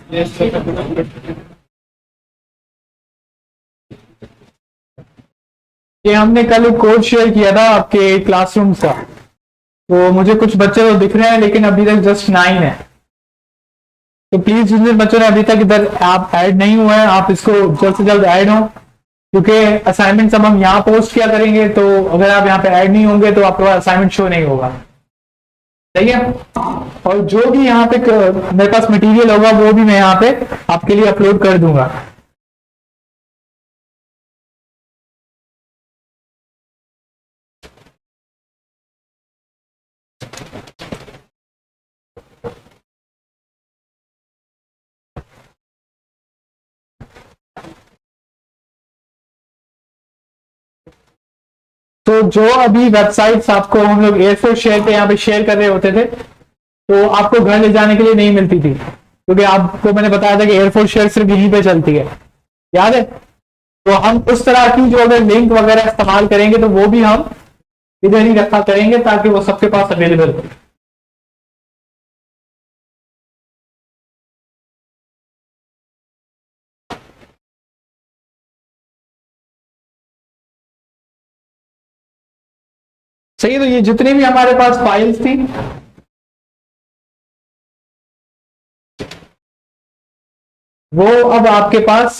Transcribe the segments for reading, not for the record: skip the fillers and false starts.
ये हमने कल एक कोड शेयर किया था आपके क्लासरूम का, तो मुझे कुछ बच्चे तो दिख रहे हैं लेकिन अभी तक जस्ट 9 है। तो प्लीज जिन जिन बच्चों ने अभी तक इधर आप ऐड नहीं हुए हैं, आप इसको जल्द से जल्द ऐड हो, क्योंकि असाइनमेंट सब हम यहाँ पोस्ट किया करेंगे, तो अगर आप यहाँ पे ऐड नहीं होंगे तो आपके पास असाइनमेंट शो नहीं होगा। सही है। और जो भी यहाँ पे मेरे पास मटेरियल होगा वो भी मैं यहाँ पे आपके लिए अपलोड कर दूंगा। तो जो अभी वेबसाइट्स आपको हम लोग एयरफोर्स शेयर पे यहाँ पे शेयर कर रहे होते थे, तो आपको घर ले जाने के लिए नहीं मिलती थी, क्योंकि आपको मैंने बताया था कि एयरफोर्स शेयर सिर्फ यहीं पे चलती है, याद है। तो हम उस तरह की जो अगर लिंक वगैरह इस्तेमाल करेंगे तो वो भी हम इधर ही रखा करेंगे ताकि वो सबके पास अवेलेबल हो। सही है। तो ये जितने भी हमारे पास फाइल्स थी, वो अब आपके पास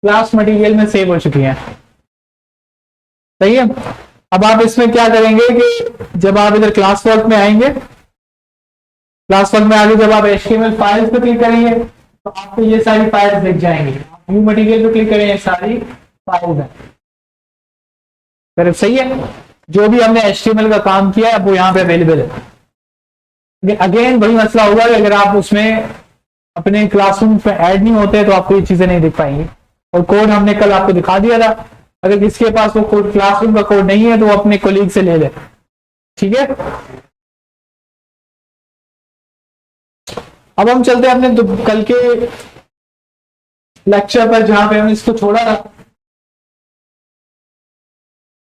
क्लास मटेरियल में सेव हो चुकी हैं। सही है। अब आप इसमें क्या करेंगे कि जब आप इधर क्लास वर्क में आएंगे, क्लास वर्क में आगे जब आप HTML फाइल्स पे क्लिक करेंगे तो आपको ये सारी फाइल्स दिख जाएंगी। न्यू मटेरियल पे क्लिक करें, ये सारी फाइल्स हैं। फिर सही है। जो भी हमने HTML का काम किया है वो यहाँ पे अवेलेबल है। अगेन वही मसला होगा कि अगर आप उसमें अपने क्लासरूम पे ऐड नहीं होते तो आपको ये चीजें नहीं दिख पाएंगी। और कोड हमने कल आपको दिखा दिया था, अगर किसके पास वो कोड क्लासरूम का कोड नहीं है तो वो अपने कोलीग से ले ले। ठीक है। अब हम चलते हैं अपने कल के लेक्चर पर जहां पे हमने इसको छोड़ा था।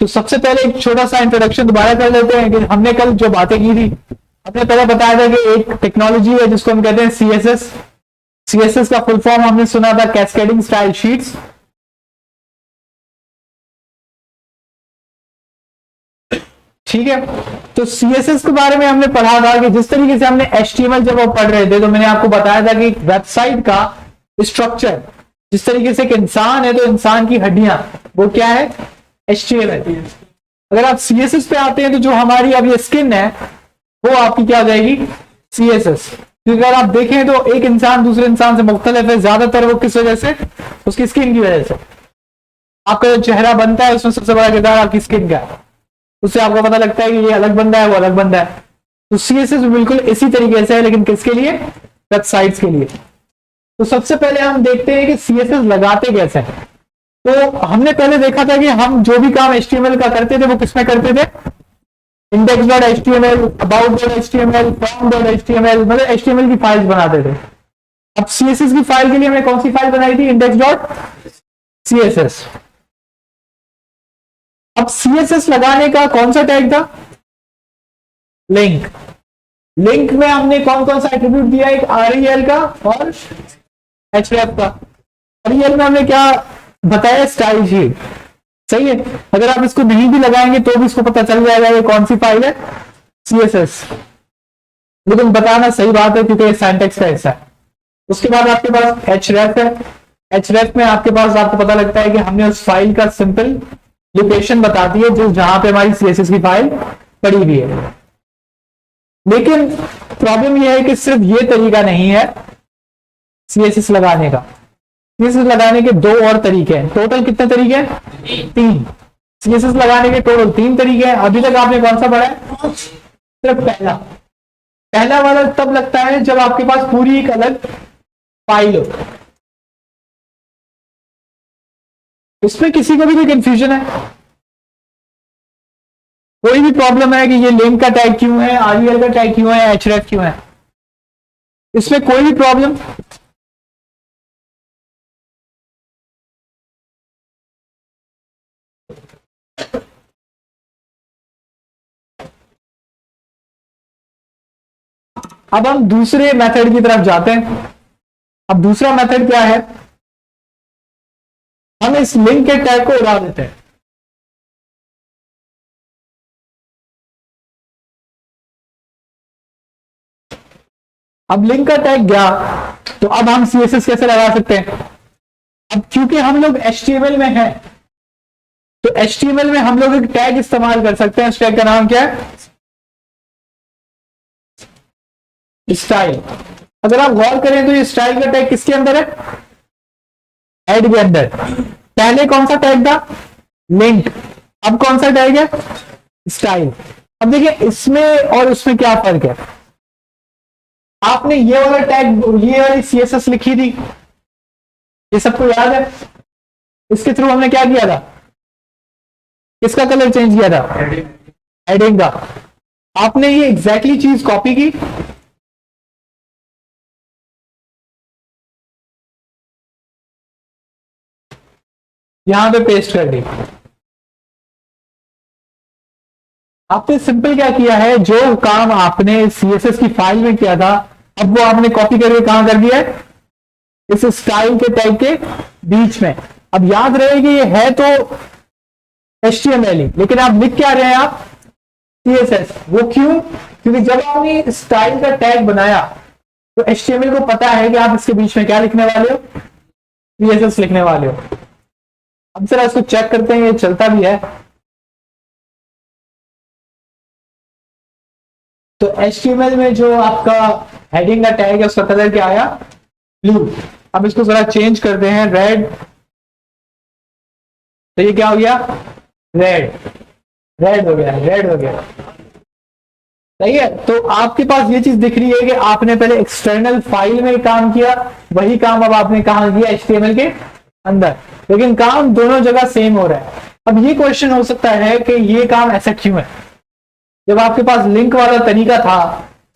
तो सबसे पहले एक छोटा सा इंट्रोडक्शन दोबारा कर लेते हैं कि हमने कल जो बातें की थी। हमने पहले बताया था कि एक टेक्नोलॉजी है जिसको हम कहते हैं CSS। CSS का फुल फॉर्म हमने सुना था कैस्केडिंग स्टाइल शीट्स। ठीक है। तो CSS के बारे में हमने पढ़ा था कि जिस तरीके से हमने HTML जब वो पढ़ रहे थे तो मैंने आपको बताया था कि वेबसाइट का स्ट्रक्चर जिस तरीके से एक इंसान है तो इंसान की हड्डियां वो क्या है, HTML। अगर आप CSS पे आते हैं तो जो हमारी अब ये स्किन है वो आपकी क्या हो जाएगी, CSS। क्योंकि अगर आप देखें तो एक इंसान दूसरे इंसान से मुख्तलिफ है, ज्यादातर वो किस वजह से, उसकी स्किन की वजह से। आपका जो चेहरा बनता है उसमें सबसे बड़ा किरदार आपकी स्किन का है, उससे आपको पता लगता है कि ये अलग बंदा है वो अलग बंदा है। तो CSS बिल्कुल इसी तरीके से है, लेकिन किसके लिए, वेबसाइट्स के लिए। तो सबसे पहले हम देखते हैं कि CSS लगाते कैसे हैं। तो हमने पहले देखा था कि हम जो भी काम HTML का करते थे वो किसमें करते थे, index.html, about.html, form.html, मतलब HTML की फाइल्स बनाते थे। अब CSS की फाइल के लिए हमने कौन सी फाइल बनाई थी, index.css। अब CSS लगाने का कौन सा टैग था, लिंक। लिंक में हमने कौन कौन सा एट्रीब्यूट दिया, एक REL का और href का। REL में हमने क्या बताया, स्टाइल शीट। सही है। अगर आप इसको नहीं भी लगाएंगे तो भी इसको पता चल जाएगा ये कौन सी फाइल है, CSS। लेकिन बताना सही बात है क्योंकि सिंटैक्स का हिस्सा है। उसके बाद आपके पास href है। href में आपके पास आपको पता लगता है कि हमने उस फाइल का सिंपल लोकेशन बता दी है जो जहां पे हमारी CSS की फाइल पड़ी हुई है। लेकिन प्रॉब्लम यह है कि सिर्फ ये तरीका नहीं है CSS लगाने का। CSS लगाने के दो और तरीके हैं। टोटल कितने तरीके हैं, 3। CSS लगाने के टोटल 3 तरीके हैं। अभी तक आपने कौन सा पढ़ा है, सिर्फ पहला। पहला वाला तब लगता है जब आपके पास पूरी एक अलग फाइल हो, उसमें किसी को भी कोई कंफ्यूजन है, कोई भी प्रॉब्लम है कि ये लिंक का टैग क्यों है, REL का टैग क्यों है, href क्यों है, इसमें कोई भी प्रॉब्लम, अब हम दूसरे मेथड की तरफ जाते हैं। अब दूसरा मेथड क्या है, हम इस लिंक के टैग को उड़ा देते हैं। अब लिंक का टैग गया तो अब हम सीएसएस कैसे लगा सकते हैं। अब क्योंकि हम लोग एचटीएमएल में हैं तो एचटीएमएल में हम लोग एक टैग इस्तेमाल कर सकते हैं। उस टैग का नाम क्या है, स्टाइल। अगर आप गौर करें तो ये स्टाइल का टैग किसके अंदर है, हेड के अंदर। पहले कौन सा टैग था, लिंक। अब कौन सा टैग है, स्टाइल। अब देखिए इसमें और उसमें क्या फर्क है। आपने ये वाला टैग, ये वाली सीएसएस लिखी थी, ये सबको याद है। इसके थ्रू हमने क्या किया था, किसका कलर चेंज किया था, हेडिंग का। आपने ये एग्जैक्टली चीज कॉपी की, यहां पे पेस्ट कर दी। आपने सिंपल क्या किया है, जो काम आपने सीएसएस की फाइल में किया था अब वो आपने कॉपी करके कहां कर दिया है, इस स्टाइल के टैग के बीच में। अब याद रहे कि ये है तो HTML ही, लेकिन आप लिख क्या रहे हैं, आप CSS। वो क्यों, क्योंकि जब आपने स्टाइल का टैग बनाया तो HTML को पता है कि आप इसके बीच में क्या लिखने वाले हो, CSS लिखने वाले हो। अब जरा इसको चेक करते हैं, ये चलता भी है। तो HTML में जो आपका हेडिंग का टैग है उसका कलर क्या आया, ब्लू। अब इसको जरा चेंज करते हैं, रेड। तो ये क्या हो गया, रेड। रेड हो गया, रेड हो गया, सही है। तो आपके पास ये चीज दिख रही है कि आपने पहले एक्सटर्नल फाइल में काम किया, वही काम अब आपने कहां किया, HTML के अंदर, लेकिन काम दोनों जगह सेम हो रहा है। अब ये क्वेश्चन हो सकता है कि ये काम ऐसा क्यों है, जब आपके पास लिंक वाला तरीका था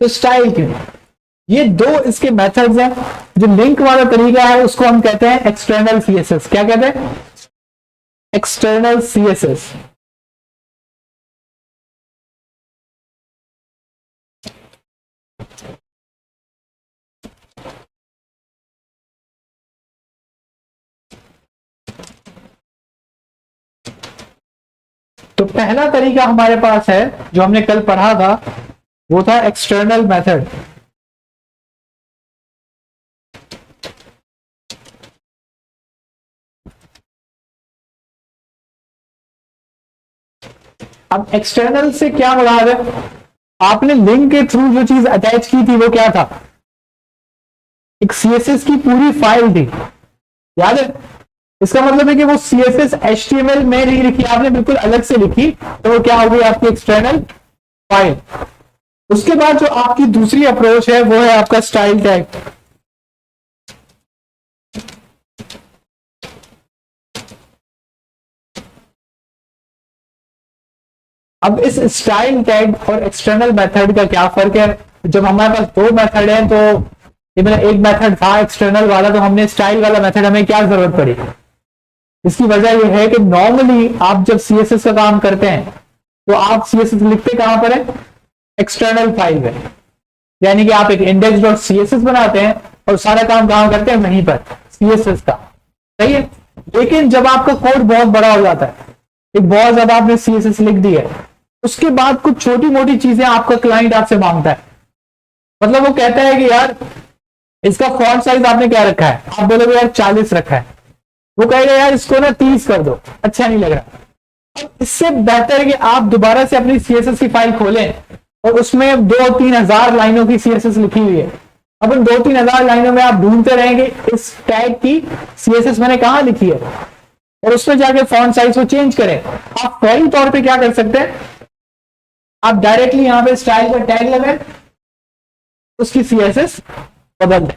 तो स्टाइल क्यों। ये दो इसके मेथड्स हैं। जो लिंक वाला तरीका है उसको हम कहते हैं एक्सटर्नल सीएसएस। क्या कहते हैं, एक्सटर्नल सीएसएस। तो पहला तरीका हमारे पास है जो हमने कल पढ़ा था, वो था एक्सटर्नल मेथड। अब एक्सटर्नल से क्या मुराद है, आपने लिंक के थ्रू जो चीज अटैच की थी वो क्या था, एक सीएसएस की पूरी फाइल थी, याद है। इसका मतलब है कि वो सीएसएस एचटीएमएल में नहीं लिखी आपने, बिल्कुल अलग से लिखी, तो वो क्या हो गई आपकी एक्सटर्नल फाइल। उसके बाद जो आपकी दूसरी अप्रोच है वो है आपका स्टाइल टैग। अब इस स्टाइल टैग और एक्सटर्नल मेथड का क्या फर्क है। जब हमारे पास दो मेथड है तो ये मेरा एक मेथड था एक्सटर्नल वाला, तो हमने स्टाइल वाला मेथड, हमें क्या जरूरत पड़ी। इसकी वजह यह है कि नॉर्मली आप जब सीएसएस का काम करते हैं तो आप सीएसएस लिखते कहां पर है, एक्सटर्नल फाइल में। यानी कि आप एक index.css बनाते हैं और सारा काम कहां करते हैं, वहीं पर सीएसएस का, सही है। लेकिन जब आपका कोड बहुत बड़ा हो जाता है, एक बहुत ज्यादा आपने सीएसएस लिख दी है, उसके बाद कुछ छोटी मोटी चीजें आपका क्लाइंट आपसे मांगता है। मतलब वो कहता है कि यार इसका फॉन्ट साइज आपने क्या रखा है, आप बोलोगे यार 40 रखा है, वो कहेगा यार इसको ना 30 कर दो, अच्छा नहीं लग रहा। अब इससे बेहतर है कि आप दोबारा से अपनी सीएसएस की फाइल खोलें और उसमें 2-3 हजार लाइनों की सीएसएस लिखी हुई है। अब उन 2-3 हजार लाइनों में आप ढूंढते रहेंगे इस टैग की सीएसएस मैंने कहां लिखी है, और उसमें जाके फॉन्ट साइज को चेंज करें। आप फौरी तौर पे क्या कर सकते हैं, आप डायरेक्टली यहां पे स्टाइल का टैग लगाएं, उसकी सीएसएस बदल दें।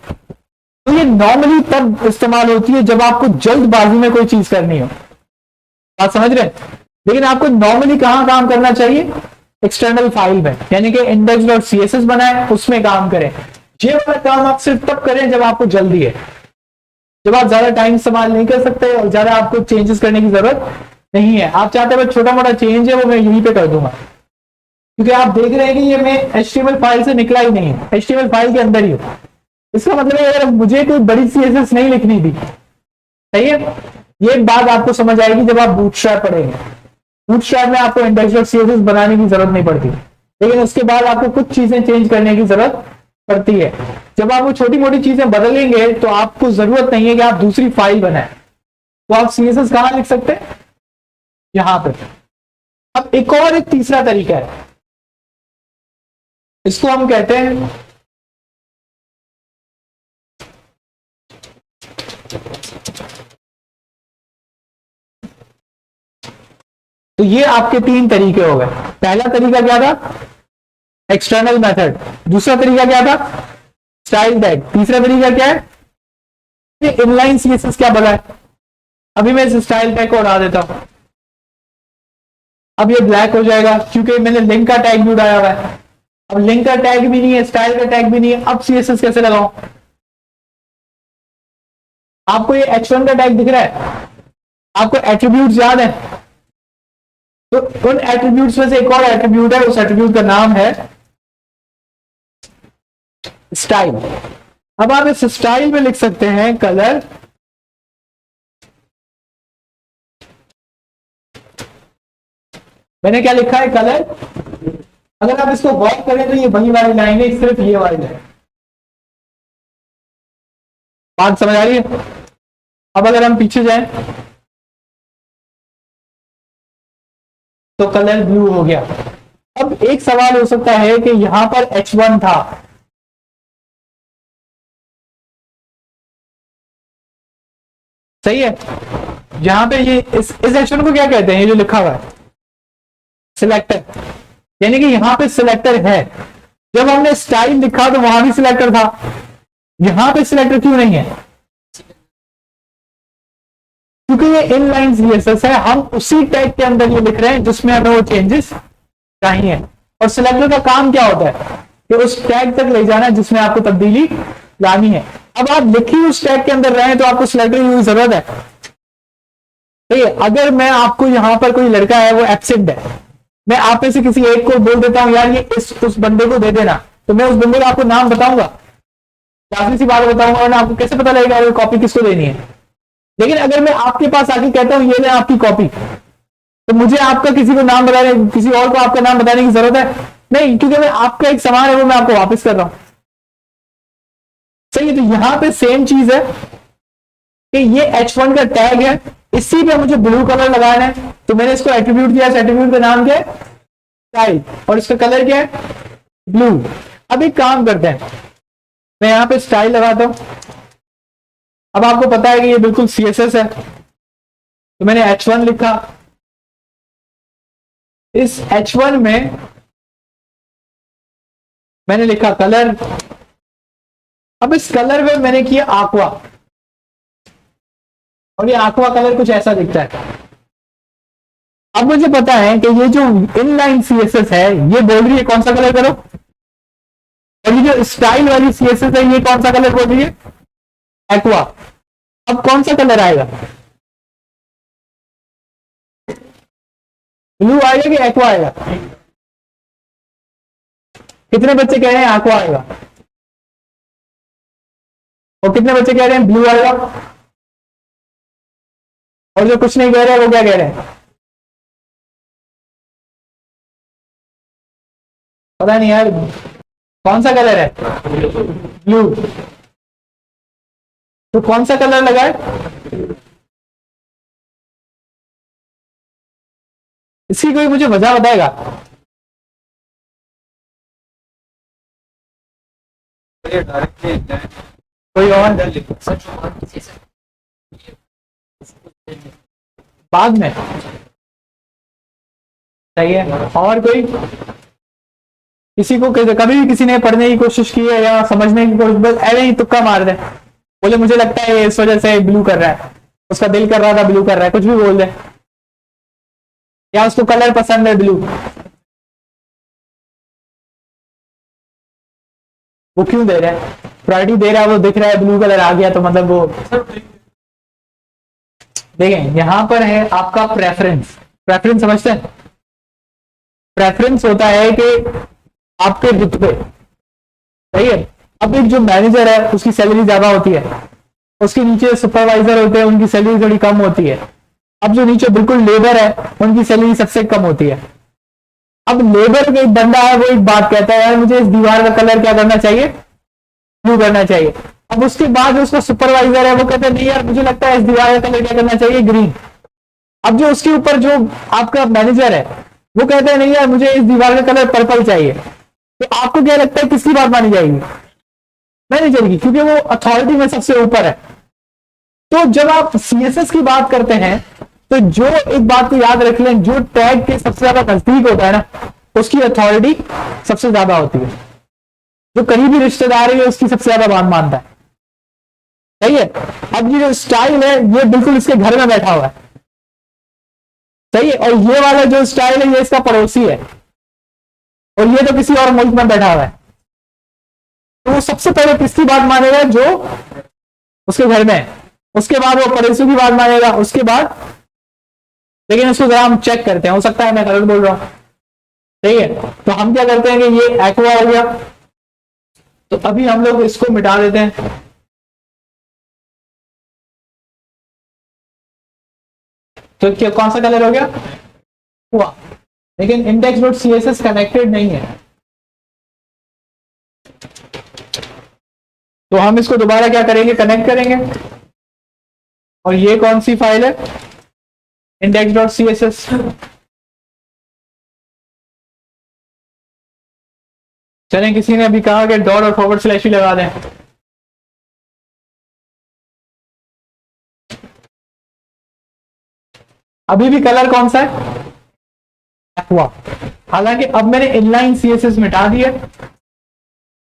तो ये नॉर्मली तब इस्तेमाल होती है जब आपको जल्दबाजी में कोई चीज करनी हो, बात समझ रहे हैं। लेकिन आपको नॉर्मली कहां काम करना चाहिए, एक्सटर्नल फाइल में, यानी कि index.css बनाए उसमें काम करें। ये वाला काम आप सिर्फ तब करें जब आपको जल्दी है, जब आप ज्यादा टाइम इस्तेमाल नहीं कर सकते और ज्यादा आपको चेंजेस करने की जरूरत नहीं है। आप चाहते हैं छोटा मोटा चेंज है वो मैं यहीं पे कर दूंगा, क्योंकि आप देख रहे हैं कि ये मैं HTML फाइल से निकला ही नहीं है, HTML फाइल के अंदर ही हो। इसका मतलब है अगर मुझे कोई बड़ी CSS नहीं लिखनी थी, सही है, ये बात आपको समझ आएगी जब आप बूटस्ट्रैप पढ़ेंगे। बूटस्ट्रैप में आपको index.css बनाने की जरूरत नहीं पड़ती, लेकिन उसके बाद आपको कुछ चीजें चेंज करने की जरूरत पड़ती है। जब आप वो छोटी मोटी चीजें बदलेंगे तो आपको जरूरत नहीं है कि आप दूसरी फाइल बनाएं, तो आप CSS कहां लिख सकते हैं, यहां पर। अब एक तीसरा तरीका है, इसको हम कहते हैं तो ये आपके 3 तरीके हो गए। पहला तरीका क्या था, एक्सटर्नल मेथड। दूसरा तरीका क्या था, स्टाइल टैग। तीसरा तरीका क्या है, ये इनलाइन CSS क्या बना है। अभी मैं इस स्टाइल टैग को उड़ा देता हूं, अब ये ब्लैक हो जाएगा क्योंकि मैंने लिंक का टैग भी उड़ाया हुआ है। अब लिंक का टैग भी नहीं है, स्टाइल का टैग भी नहीं है, अब CSS कैसे लगाऊं। आपको ये H1 का टैग दिख रहा है, आपको एट्रीब्यूट्स याद है, तो उन एट्रीब्यूट्स में से एक और एट्रीब्यूट है, उस एट्रीब्यूट का नाम है स्टाइल। अब आप इस स्टाइल में लिख सकते हैं कलर, मैंने क्या लिखा है, कलर। अगर आप इसको गौर करें तो ये वही वाली लाइन है, सिर्फ ये वाली लाइन। बात समझ आ रही है। अब अगर हम पीछे जाएं तो कलर ब्लू हो गया। अब एक सवाल हो सकता है कि यहां पर H1 था, सही है, यहां पे ये इस H1 को क्या कहते हैं, ये जो लिखा हुआ है सिलेक्टर, यानी कि यहां पे सिलेक्टर है। जब हमने स्टाइल लिखा तो वहां भी सिलेक्टर था, यहां पे सिलेक्टर क्यों नहीं है, क्योंकि ये इनलाइन CSS है, हम उसी टैग के अंदर ये लिख रहे हैं जिसमें हमें वो चेंजेस चाहिए। और सिलेक्टर का काम क्या होता है कि उस टैग तक ले जाना जिसमें आपको तब्दीली लानी है। अब आप लिखी उस टैग के अंदर रहे तो आपको सिलेक्टर की जरूरत है। ठीक है, अगर मैं आपको यहां पर कोई लड़का है वो एब्सेंट है, मैं आप में से किसी एक को बोल देता हूं यार ये उस बंदे को दे देना, तो मैं उस बंदे का आपको नाम बताऊंगा, काफी सी बात बताऊंगा, और आपको कैसे पता लगेगा वो कॉपी किसको देनी है। लेकिन अगर मैं आपके पास आके कहता हूं ये ले आपकी कॉपी, तो मुझे आपका किसी को नाम बताने, किसी और को आपका नाम बताने की जरूरत है नहीं, क्योंकि मैं आपका एक सामान है वो मैं आपको वापस कर रहा हूं। सही है, तो यहां पे सेम चीज है कि ये H1 का टैग है, इसी पे मुझे ब्लू कलर लगाना है, तो मैंने इसको एट्रीब्यूट दिया, इस एट्रीब्यूट का नाम क्या है, स्टाइल, और इसका कलर क्या है, ब्लू। अब एक काम करते हैं, मैं यहां पे स्टाइल लगाता हूं। अब आपको पता है कि ये बिल्कुल CSS है, तो मैंने H1 लिखा, इस H1 में मैंने लिखा कलर। अब इस कलर में मैंने किया aqua, और ये aqua कलर कुछ ऐसा दिखता है। अब मुझे पता है कि ये जो इनलाइन CSS है ये बोल रही है कौन सा कलर करो, और ये जो स्टाइल वाली CSS है ये कौन सा कलर बोल रही है, aqua। अब कौन सा कलर आएगा, ब्लू आएगा कि aqua आएगा। कितने बच्चे कह रहे हैं aqua आएगा, और कितने बच्चे कह रहे हैं ब्लू आएगा, और जो कुछ नहीं कह रहे हैं वो क्या कह रहे हैं, पता नहीं यार कौन सा कलर है, ब्लू। तो कौन सा कलर लगा है, इसकी कोई मुझे वजह बताएगा। कोई और बाद में, सही है, और कोई, किसी को कभी भी किसी ने पढ़ने की कोशिश की है या समझने की कोशिश, बस ऐसे ही तुक्का मार दे, बोले मुझे लगता है इस वजह से ब्लू कर रहा है, उसका दिल कर रहा था ब्लू कर रहा है, कुछ भी बोल दे, या उसको कलर पसंद है ब्लू, वो क्यों दे रहा है, प्रायोरिटी दे रहा है, वो दिख रहा है ब्लू कलर आ गया तो मतलब वो। देखें यहां पर है आपका प्रेफरेंस, प्रेफरेंस समझते हैं, प्रेफरेंस होता है कि आपके रुतबे, सही है। अब एक जो मैनेजर है उसकी सैलरी ज्यादा होती है, उसके नीचे सुपरवाइजर होते हैं उनकी सैलरी थोड़ी कम होती है। अब जो नीचे बिल्कुल लेबर है उनकी सैलरी सबसे कम होती है। अब लेबर का एक बंदा है, वो एक बात कहता है यार मुझे इस दीवार का कलर क्या करना चाहिए, ब्लू करना चाहिए। अब उसके बाद जो उसका सुपरवाइजर है वो कहता है नहीं यार मुझे लगता है इस दीवार का कलर क्या करना चाहिए, ग्रीन। अब जो उसके ऊपर जो आपका मैनेजर है वो कहता है नहीं यार मुझे इस दीवार का कलर पर्पल चाहिए। तो आपको क्या लगता है किसकी बात मानी जाएगी? मैनेजर की, क्योंकि वो अथॉरिटी में सबसे ऊपर है। तो जब आप सीएसएस की बात करते हैं तो जो एक बात को याद रख लें, जो टैग के सबसे ज्यादा नजदीक होता है ना उसकी अथॉरिटी सबसे ज्यादा होती है। जो करीबी रिश्तेदार है उसकी सबसे ज्यादा बात मानता है, सही है। अब ये जो स्टाइल है ये बिल्कुल इसके घर में बैठा हुआ है, सही है। और ये वाला जो स्टाइल है ये इसका पड़ोसी है, और ये तो किसी और मुल्क में बैठा हुआ है। तो वो सबसे पहले किसकी बात मानेगा? जो उसके घर में है। उसके बाद वो पड़ोसी की बात मानेगा, उसके बाद, लेकिन उसको जरा हम चेक करते हैं, हो सकता है मैं गलत बोल रहा हूं, सही है। तो हम क्या करते हैं कि ये एक्वा हो गया, तो अभी हम लोग इसको मिटा देते हैं। तो क्या कौन सा कलर हो गया? हुआ, लेकिन index dot C S S connected नहीं है। तो हम इसको दोबारा क्या करेंगे, कनेक्ट करेंगे। और ये कौन सी फाइल है? Index dot C S S. चलें, किसी ने अभी कहा कि डॉट और फॉरवर्ड स्लैश ही लगा दें। अभी भी कलर कौन सा है? एक्वा। हालांकि अब मैंने इनलाइन सीएसएस मिटा दी है।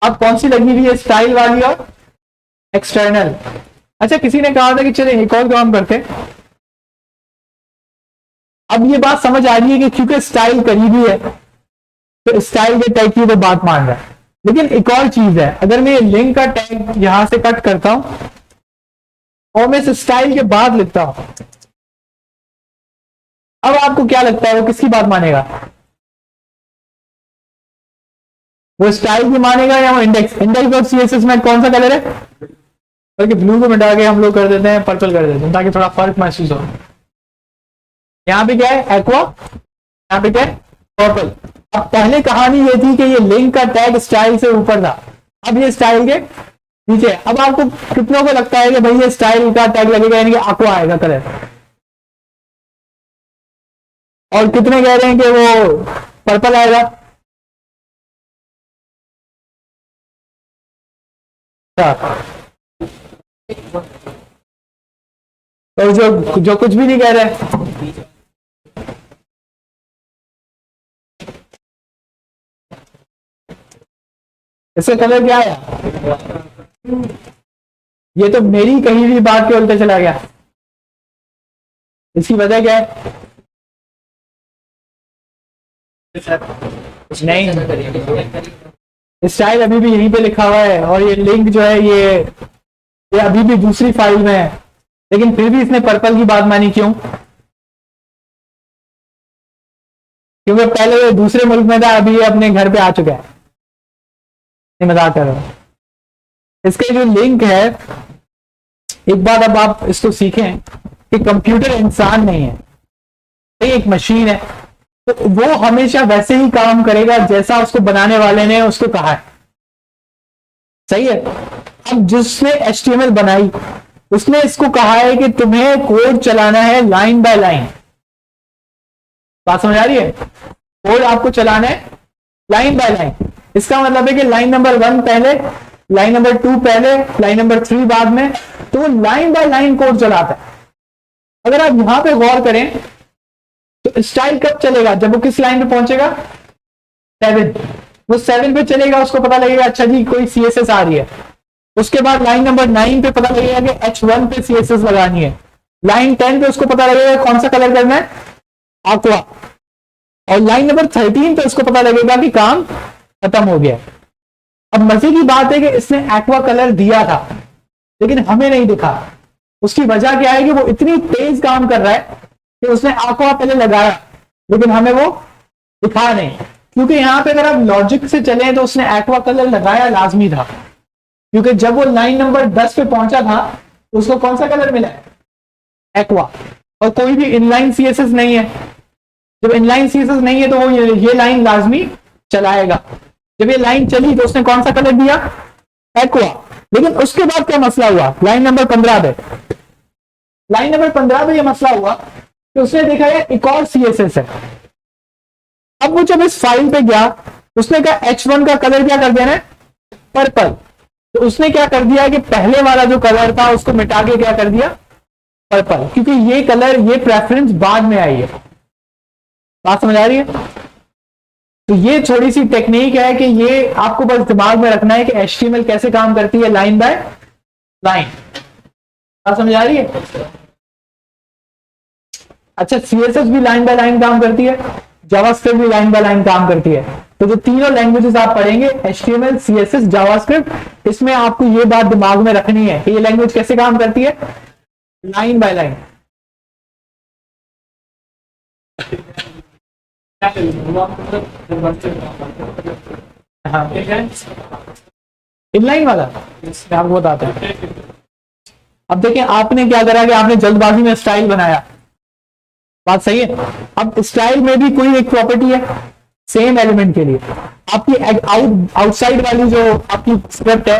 अब कौन सी लगी हुई है? स्टाइल वाली और एक्सटर्नल। अच्छा, किसी ने कहा था कि चले एक और काम करते। अब ये बात समझ आ रही है कि क्योंकि स्टाइल करीबी है तो स्टाइल के टैग की तो बात मान रहा है। लेकिन एक और चीज है, अगर मैं लिंक का टैग यहां से कट करता हूं और मैं इस स्टाइल के बाद लिखता हूं, अब आपको क्या लगता है वो किसकी बात मानेगा? वो स्टाइल की मानेगा या वो इंडेक्स? इंडेक्स डॉट सीएसएस में कौन सा कलर है? बल्कि ब्लू को मिटा के हम लोग कर देते हैं पर्पल कर देते हैं ताकि थोड़ा फर्क महसूस हो। यहाँ पे क्या है? एक्वा। यहाँ पे क्या है? पर्पल। अब पहले कहानी ये थी कि ये लिंक का टैग स्टाइल से ऊपर था, अब ये स्टाइल के नीचे। अब आपको कितनों को लगता है कि भाई ये स्टाइल का टैग लगेगा यानी कि एक्वा आएगा कलर? और कितने कह रहे हैं कि वो पर्पल आएगा? तो जो जो कुछ भी नहीं कह रहे, इससे कलर क्या आया? ये तो मेरी कहीं भी बात के उल्टे चला गया। इसकी वजह क्या है? नहीं, स्टाइल अभी भी यहीं पे लिखा हुआ है और ये लिंक जो है ये अभी भी दूसरी फाइल में है, लेकिन फिर भी इसने पर्पल की बात मानी। क्यों? क्योंकि पहले ये दूसरे मुल्क में था, अभी ये अपने घर पे आ चुका है। नहीं, मजाक कर रहा हूं। इसके जो लिंक है, एक बात अब आप इसको सीखें कि कंप्यूटर इंसान नहीं है, ये एक मशीन है। तो वो हमेशा वैसे ही काम करेगा जैसा उसको बनाने वाले ने उसको कहा है, सही है। अब जिसने HTML बनाई उसने इसको कहा है कि तुम्हें कोड चलाना है लाइन बाय लाइन। बात समझ आ रही है? कोड आपको चलाना है लाइन बाय लाइन। इसका मतलब है कि लाइन नंबर 1 पहले, लाइन नंबर 2 पहले, लाइन नंबर 3 बाद में। तो वो लाइन बाय लाइन कोड चलाता है। अगर आप यहां पे गौर करें तो स्टाइल कब चलेगा? जब वो किस लाइन पे पहुंचेगा? 7। वो 7 पे चलेगा, उसको पता लगेगा अच्छा जी कोई CSS आ रही है। उसके बाद लाइन नंबर 9 पे पता लगेगा कि H1 पे CSS लगानी है। लाइन 10 पे उसको पता लगेगा कौन सा कलर करना है, aqua। और लाइन नंबर 13 पे उसको पता लगेगा कि काम खत्म हो गया। अब मजे की बात है कि इसने एक्वा कलर दिया था लेकिन हमें नहीं दिखा। उसकी वजह क्या है कि वो इतनी तेज काम कर रहा है कि उसने एक्वा पहले लगाया लेकिन हमें वो दिखा नहीं, क्योंकि यहाँ पे अगर आप लॉजिक से चले तो उसने एक्वा कलर लगाया लाजमी था, क्योंकि जब वो लाइन नंबर 10 पे पहुंचा था तो उसको कौन सा कलर मिला है, एक्वा। और कोई भी इनलाइन सीएसएस नहीं है, जब इनलाइन सीएसएस नहीं है तो वो ये लाइन लाजमी चलाएगा। जब ये लाइन चली तो उसने कौन सा कलर दिया, एक्वा। लेकिन उसके बाद क्या मसला हुआ, लाइन नंबर 15 पे, लाइन नंबर 15 पे ये मसला हुआ कि उसने देखा है एक और सीएसएस है। अब वो जब इस फाइल पे गया उसने कहा H1 का कलर क्या कर देना है, पर्पल। तो उसने क्या कर दिया कि पहले वाला जो कलर था उसको मिटा के क्या कर दिया, पर्पल, क्योंकि ये कलर, ये प्रेफरेंस बाद में आई है। बात समझ आ रही है? तो ये थोड़ी सी टेक्निक है कि ये आपको बस दिमाग में रखना है कि HTML कैसे काम करती है, लाइन बाय लाइन। बात समझ आ रही है? अच्छा, CSS भी लाइन बाय लाइन काम करती है, जावास्क्रिप्ट भी लाइन बाय लाइन काम करती है। तो जो तीनों लैंग्वेजेस आप पढ़ेंगे, HTML, CSS, जावास्क्रिप्ट, इसमें आपको ये बात दिमाग में रखनी है कि ये लैंग्वेज कैसे काम करती है, लाइन बाय लाइन। हाँ, इनलाइन वाला मैं आपको बताता हूं। अब देखिए आपने क्या करा कि आपने जल्दबाजी में स्टाइल बनाया, बात सही है। अब स्टाइल में भी कोई एक प्रॉपर्टी है सेम एलिमेंट के लिए, आपकी आउटसाइड वाली जो आपकी स्क्रिप्ट है,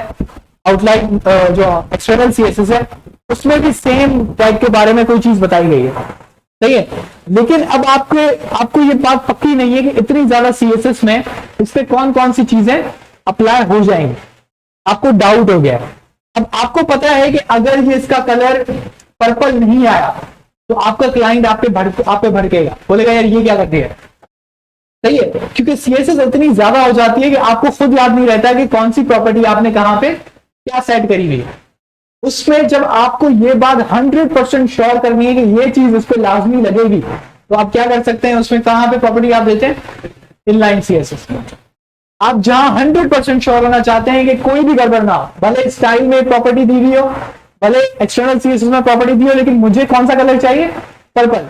आउटलाइन जो एक्सटर्नल सीएसएस है, उसमें भी सेम टाइप के बारे में कोई चीज बताई गई है, सही है। लेकिन अब आपको ये बात पक्की नहीं है कि इतनी ज्यादा सीएसएस में इस पे कौन कौन सी चीजें अप्लाई हो जाएंगी, आपको डाउट हो गया। अब आपको पता है कि अगर ये इसका कलर पर्पल नहीं आया तो आपका क्लाइंट आप पे भड़केगा, बोलेगा यार ये क्या कर दिया, सही है। क्योंकि सीएसएस इतनी ज्यादा हो जाती है कि आपको खुद याद नहीं रहता कि कौन सी प्रॉपर्टी आपने कहां पे क्या सेट करी हुई है। उसमें जब आपको ये बात 100% श्योर करनी है कि ये चीज उस पर लाजमी लगेगी, तो आप क्या कर सकते हैं, उसमें कहां पे प्रॉपर्टी आप देते हैं, इनलाइन सीएसएस। आप जहां 100% श्योर होना चाहते हैं कि कोई भी गड़बड़ ना हो, भले स्टाइल में प्रॉपर्टी दी हुई हो, भले एक्सटर्नल सीएसएस में प्रॉपर्टी दी हो, लेकिन मुझे कौन सा कलर चाहिए, पर्पल।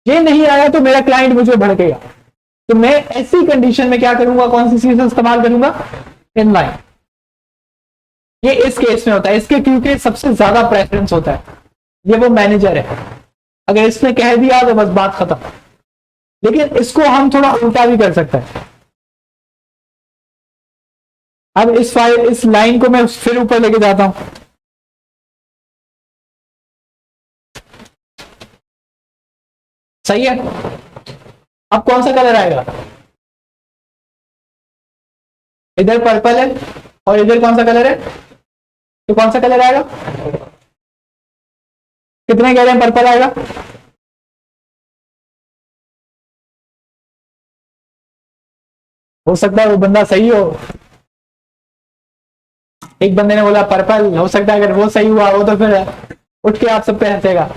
ये नहीं आया तो मेरा क्लाइंट मुझे भड़केगा। तो मैं ऐसी कंडीशन में क्या करूंगा, कौन सी सीएसएस इस्तेमाल करूंगा, इनलाइन। ये इस केस में होता है, इसके क्योंकि सबसे ज्यादा प्रेफरेंस होता है, ये वो मैनेजर है, अगर इसने कह दिया तो बस बात खत्म। लेकिन इसको हम थोड़ा उल्टा भी कर सकते हैं। अब इस लाइन को मैं फिर ऊपर लेके जाता हूं, सही है। अब कौन सा कलर आएगा, इधर पर्पल है और इधर कौन सा कलर है, तो कौन सा कलर आएगा, कितने कह रहे हैं पर्पल आएगा, हो सकता है वो बंदा सही हो, एक बंदे ने बोला पर्पल, हो सकता है अगर वो सही हुआ वो तो फिर उठ के आप सब पे हंसेगा।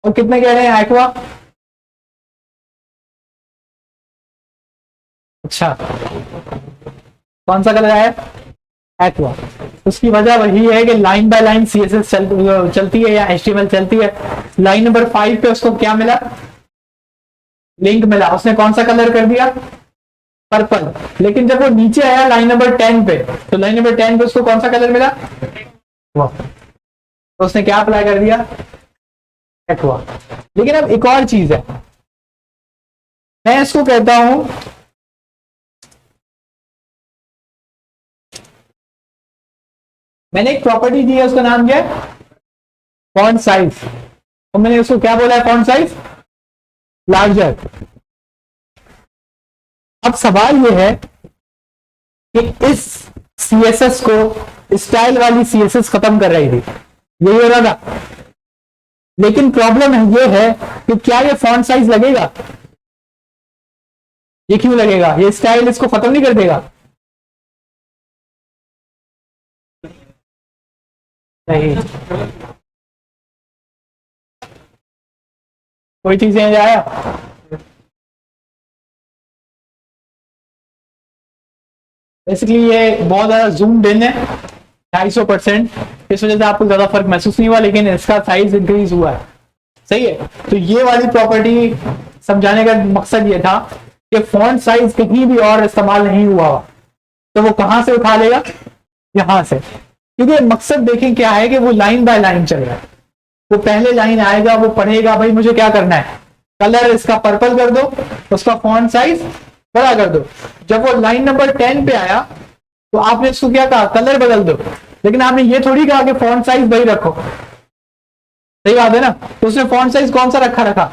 और कितने कह रहे हैं एक्वा, अच्छा कौन सा कलर आया, एक्वा। उसकी वजह वही है कि लाइन बाय लाइन सीएसएस चलती है या एचटीएमएल चलती है। लाइन नंबर 5 पे उसको क्या मिला, लिंक मिला, उसने कौन सा कलर कर दिया, पर्पल। लेकिन जब वो नीचे आया लाइन नंबर 10 पे, तो लाइन नंबर 10 पे उसको कौन सा कलर मिला, तो उसने क्या अप्लाई कर दिया, एक्वा। लेकिन अब एक और चीज है, मैं इसको कहता हूं मैंने एक प्रॉपर्टी दी है, उसका नाम क्या है, फॉन्ट साइज। तो मैंने उसको क्या बोला है, फॉन्ट साइज लार्जर। अब सवाल यह है कि इस सीएसएस को स्टाइल वाली सीएसएस खत्म कर रही थी, यही हो रहा था। लेकिन प्रॉब्लम ये है कि क्या ये फॉन्ट साइज लगेगा, ये क्यों लगेगा, ये स्टाइल इसको खत्म नहीं कर देगा, नहीं। कोई चीज समझ आया, बेसिकली ये बहुत ज्यादा जूम इन है 250%, इस वजह से आपको ज्यादा फर्क महसूस नहीं हुआ, लेकिन इसका साइज इंक्रीज हुआ है, सही है। तो ये वाली प्रॉपर्टी समझाने का मकसद ये था कि फॉन्ट साइज कहीं भी और इस्तेमाल नहीं हुआ हो तो वो कहां से उठा लेगा, यहां से। क्योंकि मकसद देखें क्या है कि वो लाइन बाय लाइन चल रहा है। वो पहले लाइन आएगा, वो पढ़ेगा भाई मुझे क्या करना है, कलर इसका पर्पल कर दो, उसका फॉन्ट साइज बड़ा कर दो। जब वो लाइन नंबर 10 पे आया तो आपने इसको क्या कहा, कलर बदल दो, लेकिन आपने ये थोड़ी कहा कि फॉन्ट साइज वही रखो। सही बात है ना। तो उसने फॉन्ट साइज कौन सा रखा,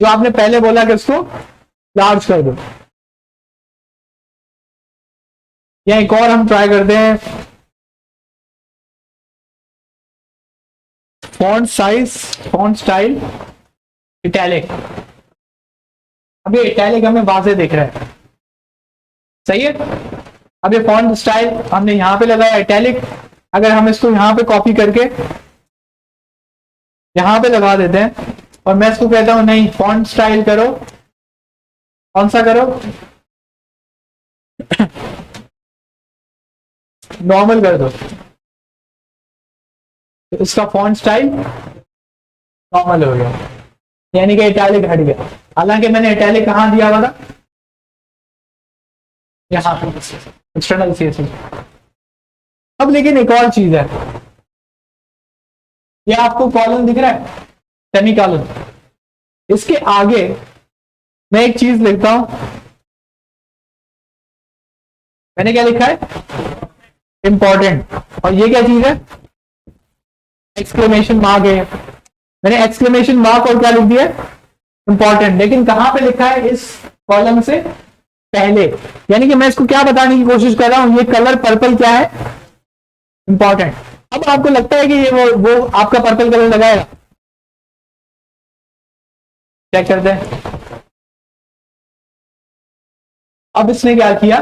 जो आपने पहले बोला कि उसको लार्ज कर दो। या एक और हम ट्राई करते हैं, font size, font style italic. अब ये इटैलिक हमें वाज़ेह दिख रहा है, सही है। अब ये फॉन्ट स्टाइल हमने यहां पे लगाया इटैलिक, अगर हम इसको यहां पे कॉपी करके यहां पे लगा देते हैं और मैं इसको कहता हूं नहीं फॉन्ट स्टाइल करो, कौन सा करो, नॉर्मल कर दो, तो इसका फॉन्ट स्टाइल नॉर्मल हो गया, यानी कि इटैलिक हट गया। हालांकि मैंने इटैलिक कहां दिया हुआ था, यहां पे एक्सटर्नल सीएसएस। अब लेकिन एक और चीज है, ये आपको कॉलम दिख रहा है, सेमी कॉलम, इसके आगे मैं एक चीज लिखता हूं, मैंने क्या लिखा है, इंपॉर्टेंट, और ये क्या चीज है, एक्सक्लेमेशन मार्क है। मैंने एक्सक्लेमेशन मार्क और क्या लिख दिया, इंपॉर्टेंट, लेकिन कहां पे लिखा है, इस कॉलम से पहले। यानी कि मैं इसको क्या बताने की कोशिश कर रहा हूं, ये कलर पर्पल क्या है, इंपॉर्टेंट। अब आपको लगता है कि ये वो आपका पर्पल कलर लगाएगा, चेक करते हैं। अब इसने क्या किया,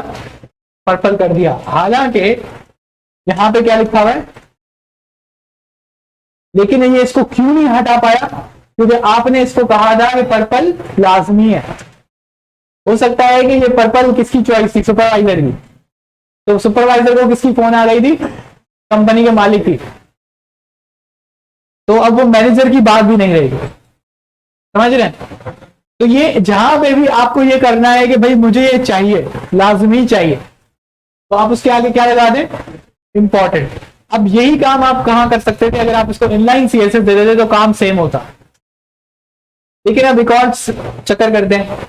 पर्पल कर दिया, हालांकि यहां पे क्या लिखा हुआ है, लेकिन ये इसको क्यों नहीं हटा पाया, क्योंकि आपने इसको कहा था कि पर्पल लाजमी है। हो सकता है कि ये पर्पल किसकी चॉइस थी, सुपरवाइजर की, तो सुपरवाइजर को किसकी फोन आ रही थी, कंपनी के मालिक की, तो अब वो मैनेजर की बात भी नहीं रहेगी, समझ रहे हैं। तो ये जहां पे भी आपको ये करना है कि भाई मुझे ये चाहिए, लाजमी चाहिए, तो आप उसके आगे क्या लगा दें, इंपॉर्टेंट। अब यही काम आप कहां कर सकते थे, अगर आप इसको इनलाइन सीएसएस दे देते तो काम सेम होता। लेकिन अब एक और चक्कर करते हैं,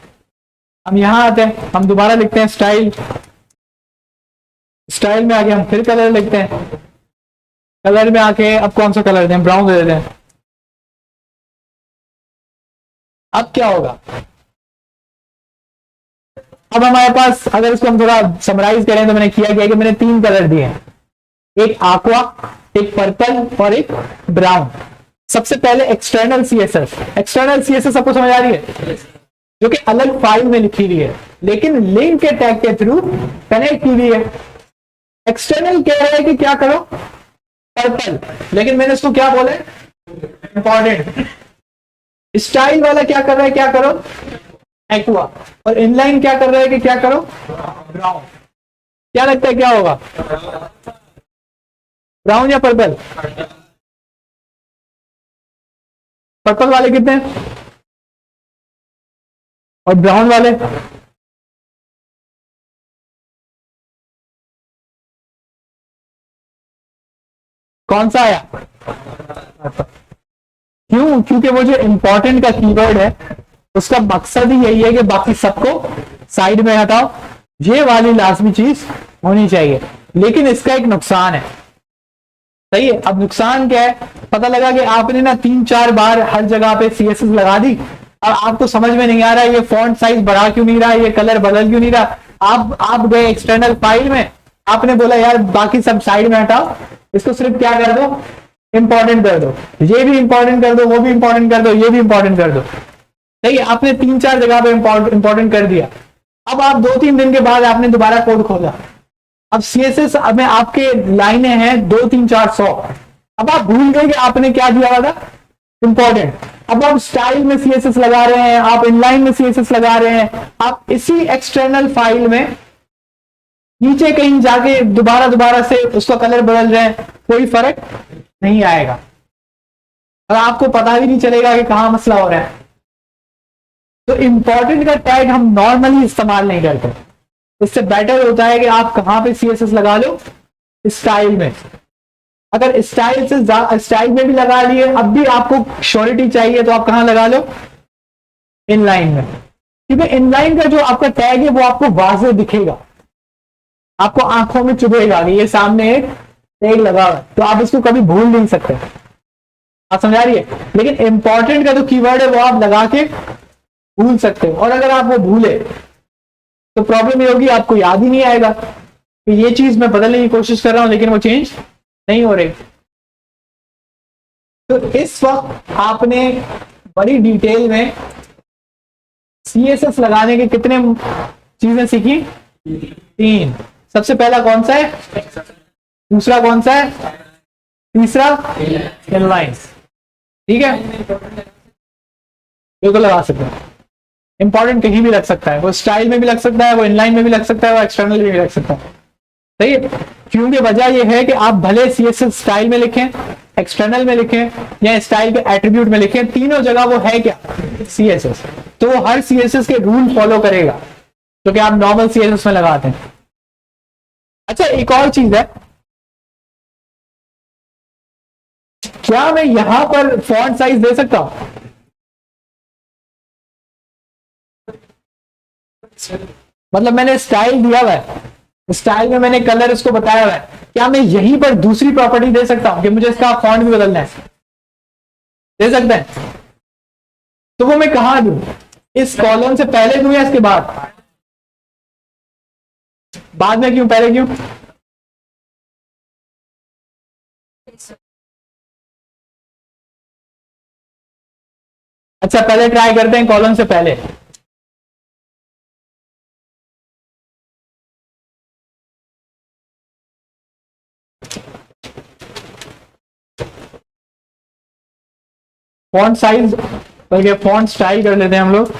हम यहां आते हैं, हम दोबारा लिखते हैं स्टाइल, स्टाइल में आके हम फिर कलर लिखते हैं, कलर में आके अब कौन सा कलर दें, ब्राउन दे देते हैं। अब क्या होगा, अब हमारे पास अगर इसको हम थोड़ा समराइज करें तो मैंने किया कि मैंने 3 कलर दिए हैं, एक aqua, एक पर्पल और एक ब्राउन। सबसे पहले एक्सटर्नल सीएसएस, एक्सटर्नल सीएसएस आपको समझ आ रही है, जो कि अलग फाइल में लिखी हुई है लेकिन लिंक के टैग के थ्रू कनेक्ट की हुई है। एक्सटर्नल कह रहा है कि क्या करो, पर्पल, लेकिन मैंने इसको क्या बोला, इंपॉर्टेंट। स्टाइल वाला क्या कर रहा है, क्या करो, एक्वा, और इनलाइन क्या कर रहा है कि क्या करो, ब्राउन। क्या लगता है क्या होगा, ब्राउन या पर्पल, पर्पल वाले कितने हैं और ब्राउन वाले, कौन सा आया, क्यों, क्योंकि वो जो इंपॉर्टेंट का कीवर्ड है उसका मकसद ही यही है कि बाकी सबको साइड में हटाओ, ये वाली लाजमी चीज होनी चाहिए। लेकिन इसका एक नुकसान है, सही है। अब नुकसान क्या है, पता लगा कि आपने ना 3-4 बार हर जगह पे सीएसएस लगा दी, और आपको समझ में नहीं आ रहा है ये फॉन्ट साइज बढ़ा क्यों नहीं रहा, ये कलर बदल क्यों नहीं रहा। आप गए एक्सटर्नल फाइल में, आपने बोला यार बाकी सब साइड में हटाओ, इसको सिर्फ क्या कर दो, इंपॉर्टेंट कर दो, ये भी इंपॉर्टेंट कर दो, वो भी इंपॉर्टेंट कर दो, ये भी इंपॉर्टेंट कर दो। सही है, आपने 3-4 जगह पे इंपॉर्टेंट कर दिया। अब आप 2-3 दिन के बाद आपने दोबारा कोड खोला, अब सीएसएस में आपके लाइनें हैं 2-3-400, अब आप भूल गए कि आपने क्या दिया हुआ था, इंपॉर्टेंट। अब आप स्टाइल में सीएसएस लगा रहे हैं, आप इनलाइन में सीएसएस लगा रहे हैं, आप इसी एक्सटर्नल फाइल में नीचे कहीं जाके दोबारा से उसका कलर बदल रहे हैं, कोई फर्क नहीं आएगा और आपको पता भी नहीं चलेगा कि कहां मसला हो रहा है। तो इंपॉर्टेंट का टैग हम नॉर्मली इस्तेमाल नहीं करते। इससे बेटर होता है कि आप कहां पे सीएसएस लगा लो, स्टाइल में। अगर स्टाइल में भी लगा लिए, अब भी आपको श्योरिटी चाहिए, तो आप कहां लगा लो, इनलाइन में। क्योंकि इनलाइन का जो आपका टैग है वो आपको वाज़ेह दिखेगा, आपको आंखों में चुभेगा कि ये सामने एक टैग लगा हुआ है, तो आप इसको कभी भूल नहीं सकते। आप समझा रही है? लेकिन इंपॉर्टेंट का जो कीवर्ड है वो आप लगा के भूल सकते हो, और अगर आप वो भूले तो प्रॉब्लम ये होगी, आपको याद ही नहीं आएगा कि ये चीज मैं बदलने की कोशिश कर रहा हूं लेकिन वो चेंज नहीं हो रही। तो इस वक्त आपने बड़ी डिटेल में सीएसएस लगाने के कितने चीजें सीखी? 3। सबसे पहला कौन सा है? दूसरा कौन सा है? तीसरा इनलाइन। ठीक है, बिल्कुल लगा सकते हैं। इंपॉर्टेंट कहीं भी लग सकता है, वो स्टाइल में भी लग सकता है, वो इनलाइन में भी लग सकता है, वो एक्सटर्नल में भी लग सकता है। सही है? क्योंकि वजह ये है कि आप भले सीएसएस स्टाइल में लिखें, एक्सटर्नल में लिखें, या स्टाइल के एट्रीब्यूट में लिखें, तीनों जगह वो है क्या? सीएसएस। तो वो हर सीएसएस के रूल फॉलो करेगा जो कि आप नॉर्मल सीएसएस में लगाते हैं। अच्छा, एक और चीज है, क्या मैं यहां पर फॉन्ट साइज दे सकता हूं? मतलब मैंने स्टाइल दिया हुआ है, स्टाइल में मैंने कलर इसको बताया हुआ है, क्या मैं यहीं पर दूसरी प्रॉपर्टी दे सकता हूं कि मुझे इसका फॉन्ट भी बदलना है? दे सकते हैं। तो वो मैं कहां दूं? इस कॉलम से पहले दूं या इसके बाद? बाद में क्यों, पहले क्यों? अच्छा, पहले ट्राई करते हैं कॉलम से पहले। फॉन्ट साइज बल्कि फॉन्ट स्टाइल कर लेते हैं हम लोग,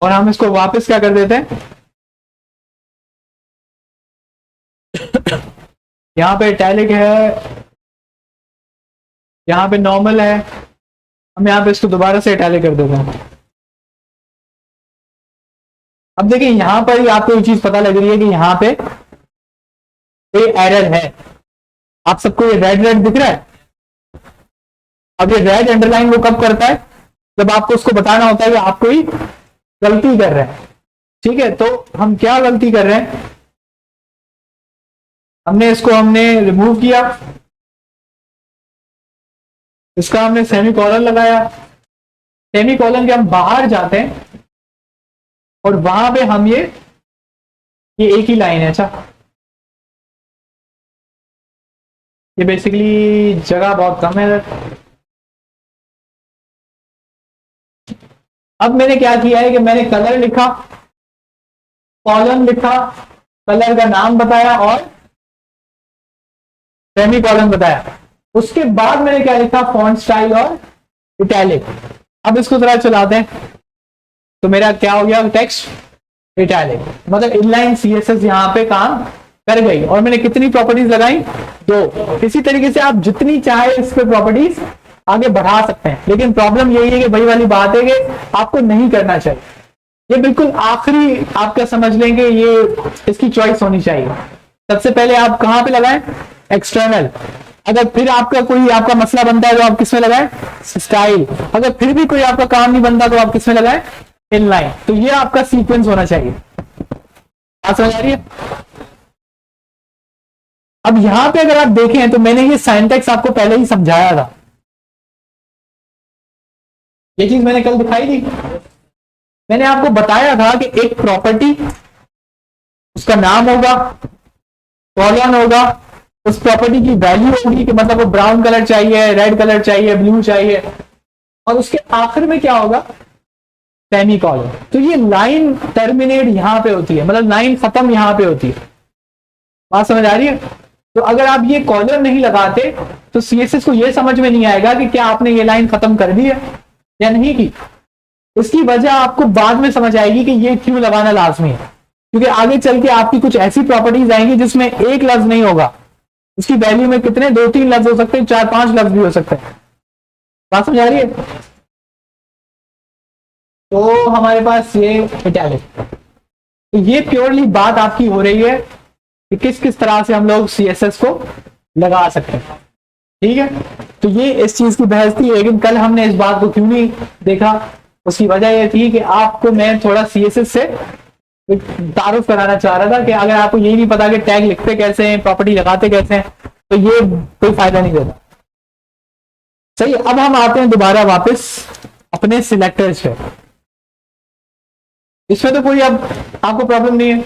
और हम इसको वापस क्या कर देते हैं, यहां पे इटैलिक है, यहां पे नॉर्मल है, हम यहां पे इसको दोबारा से इटैलिक कर देते हैं। अब देखिए, यहां पर ही आपको एक चीज पता लग रही है कि यहां पे एरर है। आप सबको ये रेड रेड दिख रहा है? अब ये रेड अंडरलाइन वो कब करता है? जब आपको उसको बताना होता है कि आप कोई गलती कर रहे हैं। ठीक है, तो हम क्या गलती कर रहे हैं, हमने रिमूव किया, इसका हमने सेमी कॉलन लगाया, सेमी कॉलन के हम बाहर जाते हैं और वहां पे हम ये एक ही लाइन है। अच्छा, ये बेसिकली जगह बहुत कम है। अब मैंने क्या किया है कि मैंने कलर लिखा, कॉलम लिखा, कलर का नाम बताया और सेमी कॉलम बताया। उसके बाद मैंने क्या लिखा, फॉन्ट स्टाइल और इटैलिक। अब इसको जरा चलाते हैं तो मेरा क्या हो गया, टेक्स्ट इटैलिक, मतलब इनलाइन सीएसएस यहां पे काम कर गई। और मैंने कितनी प्रॉपर्टीज लगाई? 2। इसी तरीके से आप जितनी चाहे इस पे प्रॉपर्टीज आगे बढ़ा सकते हैं, लेकिन प्रॉब्लम यही है कि वही वाली बात है कि आपको नहीं करना चाहिए। ये बिल्कुल आखिरी आपका समझ लेंगे, ये इसकी चॉइस होनी चाहिए। सबसे पहले आप कहां पे लगाएं? एक्सटर्नल। अगर फिर आपका मसला बनता है तो आप किसमें लगाएं? स्टाइल। अगर फिर भी कोई आपका काम नहीं बनता तो आप किसमें लगाएं? इनलाइन। तो ये आपका सीक्वेंस होना चाहिए। आप समझ आ रही है? अब यहां पे अगर आप देखें तो मैंने ये साइंटेक्स आपको पहले ही समझाया था, ये चीज मैंने कल दिखाई थी। मैंने आपको बताया था कि एक प्रॉपर्टी, उसका नाम होगा, कॉलन होगा, उस प्रॉपर्टी की वैल्यू होगी कि मतलब वो ब्राउन कलर चाहिए, रेड कलर चाहिए, ब्लू चाहिए, और उसके आखिर में क्या होगा? Semi colon. तो ये लाइन टर्मिनेट यहां पे होती है, मतलब लाइन खत्म यहां पे होती है। बात समझ आ रही है? तो अगर आप ये कॉलन नहीं लगाते तो सीएसएस को ये समझ में नहीं आएगा कि क्या आपने ये लाइन खत्म कर दी है या नहीं की। इसकी वजह आपको बाद में समझ आएगी कि ये क्यों लगाना लाजमी है, क्योंकि आगे चल के आपकी कुछ ऐसी प्रॉपर्टीज आएंगी जिसमें एक लफ्ज नहीं होगा, उसकी वैल्यू में कितने 2-3 लफ्ज हो सकते हैं, 4-5 लफ्ज भी हो सकते हैं। बात समझ आ रही है? तो हमारे पास ये इटैलिक, तो ये प्योरली बात आपकी हो रही है कि किस किस तरह से हम लोग CSS को लगा सकते हैं। ठीक है, तो ये इस चीज की बहस थी, लेकिन कल हमने इस बात को क्यों नहीं देखा, उसकी वजह ये थी कि आपको मैं थोड़ा CSS से तारुफ कराना चाह रहा था कि अगर आपको यही नहीं पता कि टैग लिखते कैसे हैं, प्रॉपर्टी लगाते कैसे हैं, तो ये कोई फायदा नहीं देता। सही, अब हम आते हैं दोबारा वापस अपने सिलेक्टर्स पे। इसमें तो कोई अब आपको प्रॉब्लम नहीं है,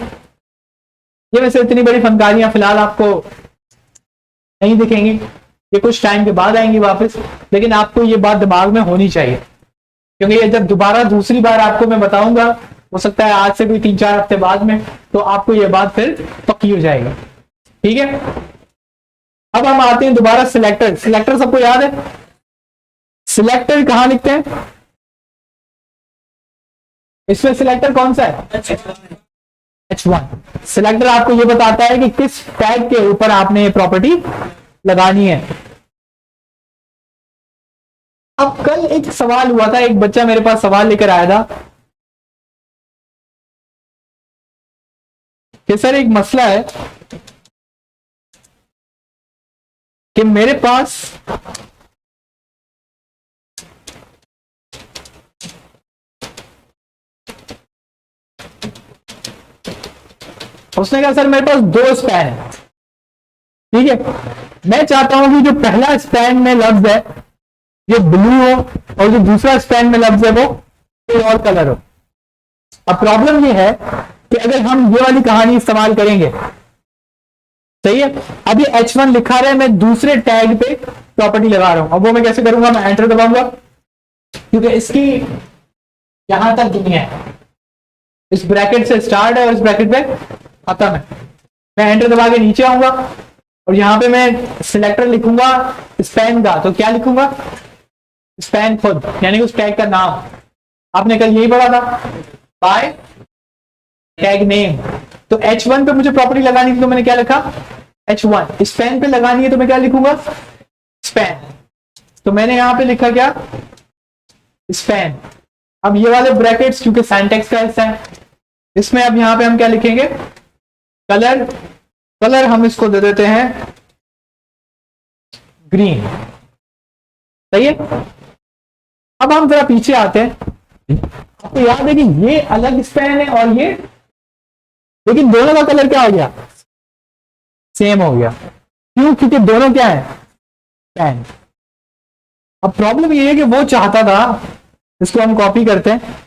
ये वैसे इतनी बड़ी फनकारियां फिलहाल आपको नहीं दिखेंगी, ये कुछ टाइम के बाद आएंगी वापस, लेकिन आपको ये बात दिमाग में होनी चाहिए, क्योंकि ये जब दोबारा दूसरी बार आपको मैं बताऊंगा, हो सकता है आज से कोई 3-4 हफ्ते बाद में, तो आपको ये बात फिर पक्की हो जाएगी। ठीक है, अब हम आते हैं दोबारा सिलेक्टर। सिलेक्टर सबको याद है, सिलेक्टर कहां लिखते हैं, इसमें सिलेक्टर कौन सा है, H1। सिलेक्टर आपको ये बताता है कि किस टैग के ऊपर आपने ये प्रॉपर्टी लगानी है। अब कल एक सवाल हुआ था, एक बच्चा मेरे पास सवाल लेकर आया था कि सर एक मसला है कि मेरे पास उसने कहा सर मेरे पास 2 स्पैन है, ठीक है, मैं चाहता हूं कि जो पहला स्पैन में लफ्ज है ये ब्लू हो और जो दूसरा स्पैन में लफ्ज है वो कोई और कलर हो। अब प्रॉब्लम ये है कि अगर हम ये वाली कहानी इस्तेमाल करेंगे, सही है, अब ये H1 लिखा रहा है, मैं दूसरे टैग पे प्रॉपर्टी लगा रहा हूं, अब वो मैं कैसे करूंगा, मैं एंटर दबाऊंगा, क्योंकि इसकी यहां तक दुनिया है, इस ब्रैकेट से स्टार्ट है और इस ब्रैकेट पे खत्म है। मैं एंटर दबा के नीचे आऊंगा और यहां पे मैं सिलेक्टर लिखूंगा स्पैन का, तो क्या लिखूंगा, स्पैन खुद, यानी उस टैग का नाम, आपने कल यही पढ़ा था, बाय टैग नेम। तो H1 पे मुझे प्रॉपर्टी लगानी थी, तो मैंने क्या लिखा, H1। स्पैन पे लगानी है तो मैं क्या लिखूंगा, स्पैन, तो मैंने यहां पे लिखा क्या, स्पैन। अब ये वाले ब्रैकेट्स क्योंकि सिंटैक्स का हिस्सा है, इसमें अब यहां पे हम क्या लिखेंगे, कलर, कलर हम इसको दे देते हैं ग्रीन, सही है। अब हम जरा पीछे आते हैं, आपको याद है कि ये अलग स्पैन है और ये, लेकिन दोनों का कलर क्या हो गया, सेम हो गया, क्यों, क्योंकि दोनों क्या है, स्पैन। अब प्रॉब्लम ये है कि वो चाहता था, इसको हम कॉपी करते हैं,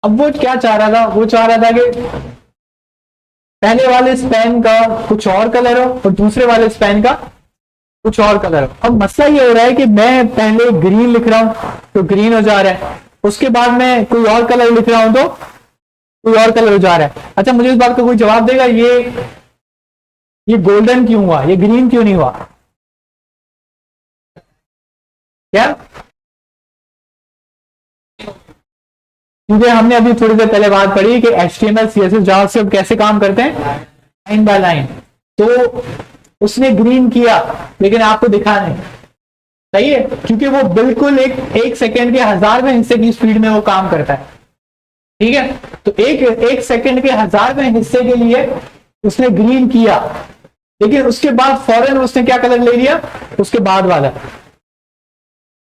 अब वो क्या चाह रहा था, वो चाह रहा था कि पहले वाले स्पैन का कुछ और कलर हो और दूसरे वाले स्पैन का कुछ और कलर हो। अब मसला ये हो रहा है कि मैं पहले ग्रीन लिख रहा हूं तो ग्रीन हो जा रहा है, उसके बाद मैं कोई और कलर लिख रहा हूं तो कोई और कलर हो जा रहा है। अच्छा, मुझे इस बात का कोई जवाब देगा, ये गोल्डन क्यों हुआ, ये ग्रीन क्यों नहीं हुआ, क्या, क्योंकि हमने अभी थोड़ी देर पहले बात पढ़ी कि HTML CSS जावास्क्रिप्ट कैसे काम करते हैं, लाइन बाय लाइन, तो उसने ग्रीन किया लेकिन आपको दिखा नहीं, सही है, क्योंकि वो बिल्कुल एक सेकंड के 1000वें हिस्से की स्पीड में वो काम करता है, ठीक है। तो एक सेकंड के 1000वें हिस्से के लिए उसने ग्रीन किया, लेकिन उसके बाद फौरन उसने क्या कलर ले लिया, उसके बाद वाला,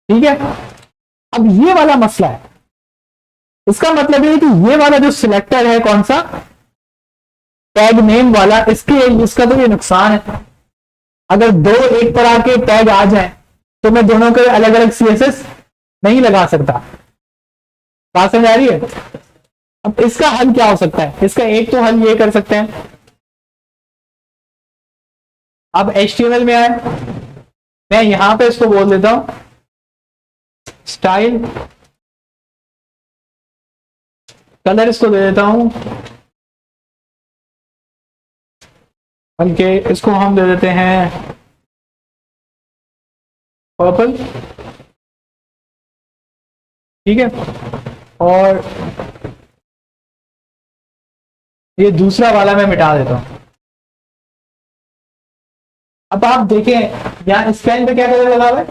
ठीक है। अब ये वाला मसला है, इसका मतलब ये है कि ये वाला जो सिलेक्टर है, कौन सा, टैग नेम वाला, इसका तो ये नुकसान है, अगर दो एक तरह के टैग आ जाएं तो मैं दोनों के अलग अलग CSS नहीं लगा सकता, बात समझ आ रही है। अब इसका हल क्या हो सकता है, इसका एक तो हल ये कर सकते हैं, अब HTML में आए, मैं यहां पे इसको बोल देता हूं स्टाइल, कलर इसको दे देता हूं, बल्कि इसको हम दे देते हैं पर्पल, ठीक है, और ये दूसरा वाला मैं मिटा देता हूं। अब आप देखें यहां स्कैन पे क्या कलर लगा हुआ है,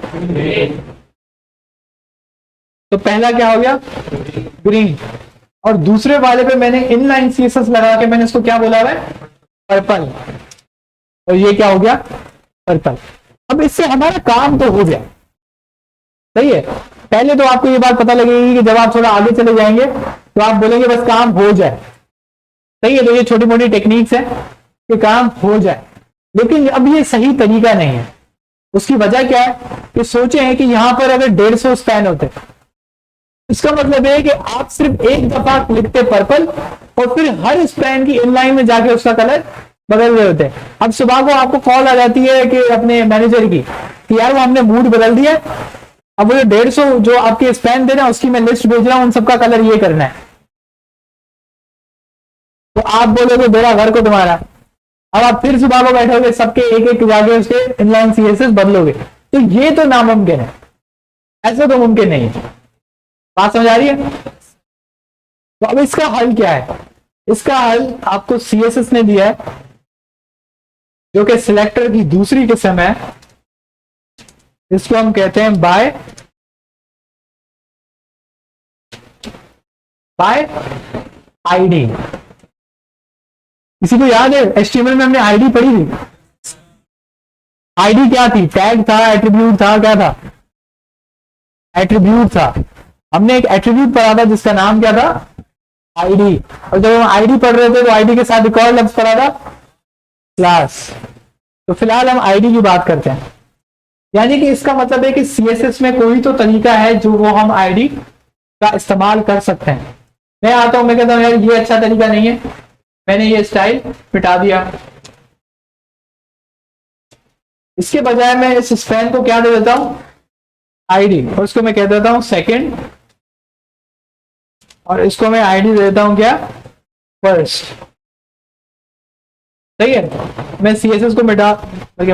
तो पहला क्या हो गया, ग्रीन, और दूसरे वाले पे मैंने इनलाइन सीएसएस लगा के मैंने इसको क्या बोला हुआ है, पर्पल, और ये क्या हो गया, पर्पल। अब इससे हमारा काम तो हो गया, सही है। पहले तो आपको ये बात पता लगेगी कि जब आप थोड़ा आगे चले जाएंगे तो आप बोलेंगे बस काम हो जाए, सही है। तो ये छोटी मोटी टेक्निक्स है कि काम हो जाए, लेकिन अब ये सही तरीका नहीं है। उसकी वजह क्या है कि सोचे हैं कि यहां पर अगर 150 स्पैन होते, इसका मतलब है कि आप सिर्फ एक दफा लिखते पर्पल और फिर हर स्पैन की इनलाइन में जाके उसका कलर बदल रहे होते। अब सुबह को आपको कॉल आ जाती है कि अपने मैनेजर की कि यार वो हमने मूड बदल दिया, अब वो 150 जो आपके स्पैन दे रहे हैं उसकी मैं लिस्ट भेज रहा हूं, उन सबका कलर ये करना है, तो आप बोलोगे मेरा घर को तुम्हारा। अब आप फिर सुबह को बैठोगे सबके एक एक जाके उसके इनलाइन सीएसएस बदलोगे, तो ये तो नामुमकिन है, ऐसा तो मुमकिन नहीं है। बात समझ आ रही है? तो अब इसका हल क्या है? इसका हल आपको सीएसएस ने दिया है, जो कि सिलेक्टर की दूसरी किस्म है। इसको हम कहते हैं बाय आईडी। किसी को याद है एचटीएमएल में हमने आईडी पढ़ी थी? आईडी क्या थी? टैग था, एट्रीब्यूट था, क्या था? एट्रीब्यूट था। हमने एक एट्रीब्यूट पढ़ा था जिसका नाम क्या था? आईडी। और जब हम आईडी पढ़ रहे थे तो आईडी के साथ एक और लफ्ज पढ़ा था, क्लास। तो फिलहाल हम आईडी की बात करते हैं, यानी कि इसका मतलब है कि सीएसएस में कोई तो तरीका है जो वो हम आईडी का इस्तेमाल कर सकते हैं। मैं आता हूं, मैं कहता हूं यार ये अच्छा तरीका नहीं है, मैंने ये स्टाइल मिटा दिया, इसके बजाय मैं इस स्पैन को क्या दे देता हूं? आईडी, और इसको मैं कह देता हूं सेकंड, और इसको मैं आईडी दे देता हूं क्या? फर्स्ट। सही है। मैं सीएसएस को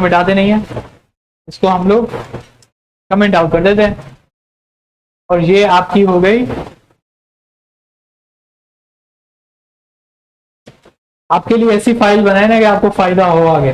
मिटाते नहीं है, इसको हम लोग कमेंट आउट कर देते हैं, और ये आपकी हो गई आपके लिए ऐसी फाइल बनाए ना कि आपको फायदा हो आगे।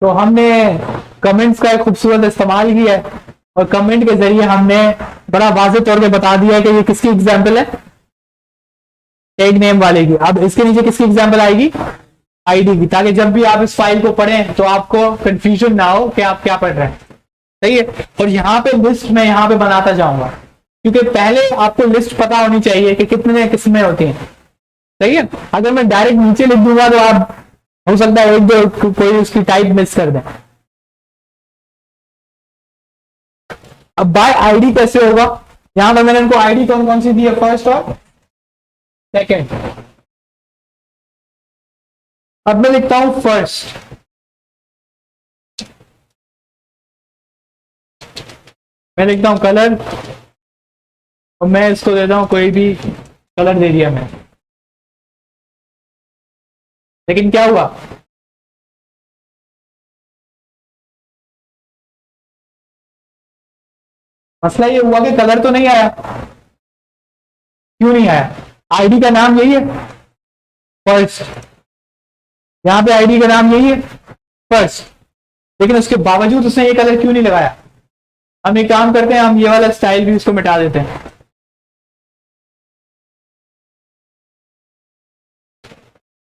तो हमने कमेंट्स का एक खूबसूरत इस्तेमाल किया है, और कमेंट के जरिए हमने बड़ा वाज़ेह तौर पे बता दिया कि ये किसकी एग्जाम्पल है? टैग नेम वाले की। अब इसके नीचे किसकी एग्जाम्पल आएगी? आईडी की, ताकि जब भी आप इस फाइल को पढ़ें तो आपको कंफ्यूजन ना हो कि आप क्या पढ़ रहे हैं। सही है। और यहाँ पे लिस्ट मैं यहाँ पे बनाता जाऊंगा, क्योंकि पहले आपको लिस्ट पता होनी चाहिए कि कितने किस्में होती हैं। सही है। अगर मैं डायरेक्ट नीचे लिख दूंगा तो आप हो सकता है एक दो कोई उसकी टाइप मिस कर दें। अब बाय आईडी कैसे होगा? यहां पर मैंने इनको आईडी कौन कौन सी दी है? फर्स्ट और सेकंड। अब मैं लिखता हूं फर्स्ट, मैं लिखता हूं कलर, और मैं इसको देता हूं कोई भी कलर दे दिया मैं। लेकिन क्या हुआ? मसला ये हुआ कि कलर तो नहीं आया। क्यों नहीं आया? आईडी का नाम यही है फर्स्ट, यहां पे आईडी का नाम यही है फर्स्ट, लेकिन उसके बावजूद उसने ये कलर क्यों नहीं लगाया? हम एक काम करते हैं, हम ये वाला स्टाइल भी उसको मिटा देते हैं।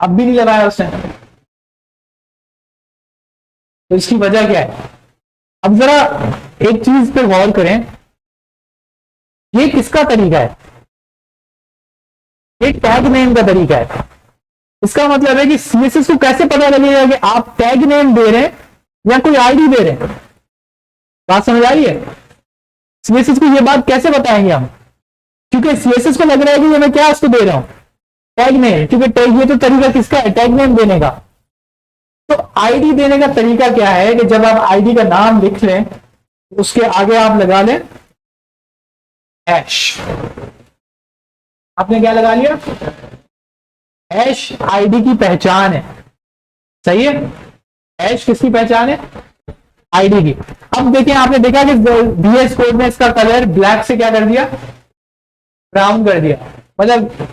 अब भी नहीं लगाया उसने, तो इसकी वजह क्या है? अब जरा एक चीज पे गौर करें, ये किसका तरीका है? ये टैग नेम का तरीका है। इसका मतलब है कि सीएसएस को कैसे पता लगेगा कि आप टैग नेम दे रहे हैं या कोई आईडी दे रहे हैं? बात समझ आ रही है? सीएसएस को ये बात कैसे बताएंगे हम, क्योंकि सीएसएस को लग रहा है कि ये मैं क्या उसको दे रहा हूं, टैग नेम, क्योंकि टैग, ये तो तरीका किसका है, टैग नेम देने का। तो आईडी देने का तरीका क्या है कि जब आप आईडी का नाम लिख लें उसके आगे आप लगा लें हैश। आपने क्या लगा लिया, हैश आईडी की पहचान है, सही है, हैश किसकी पहचान है, आईडी की। अब देखिए आपने देखा कि VS कोड में इसका कलर ब्लैक से क्या कर दिया, ब्राउन कर दिया, मतलब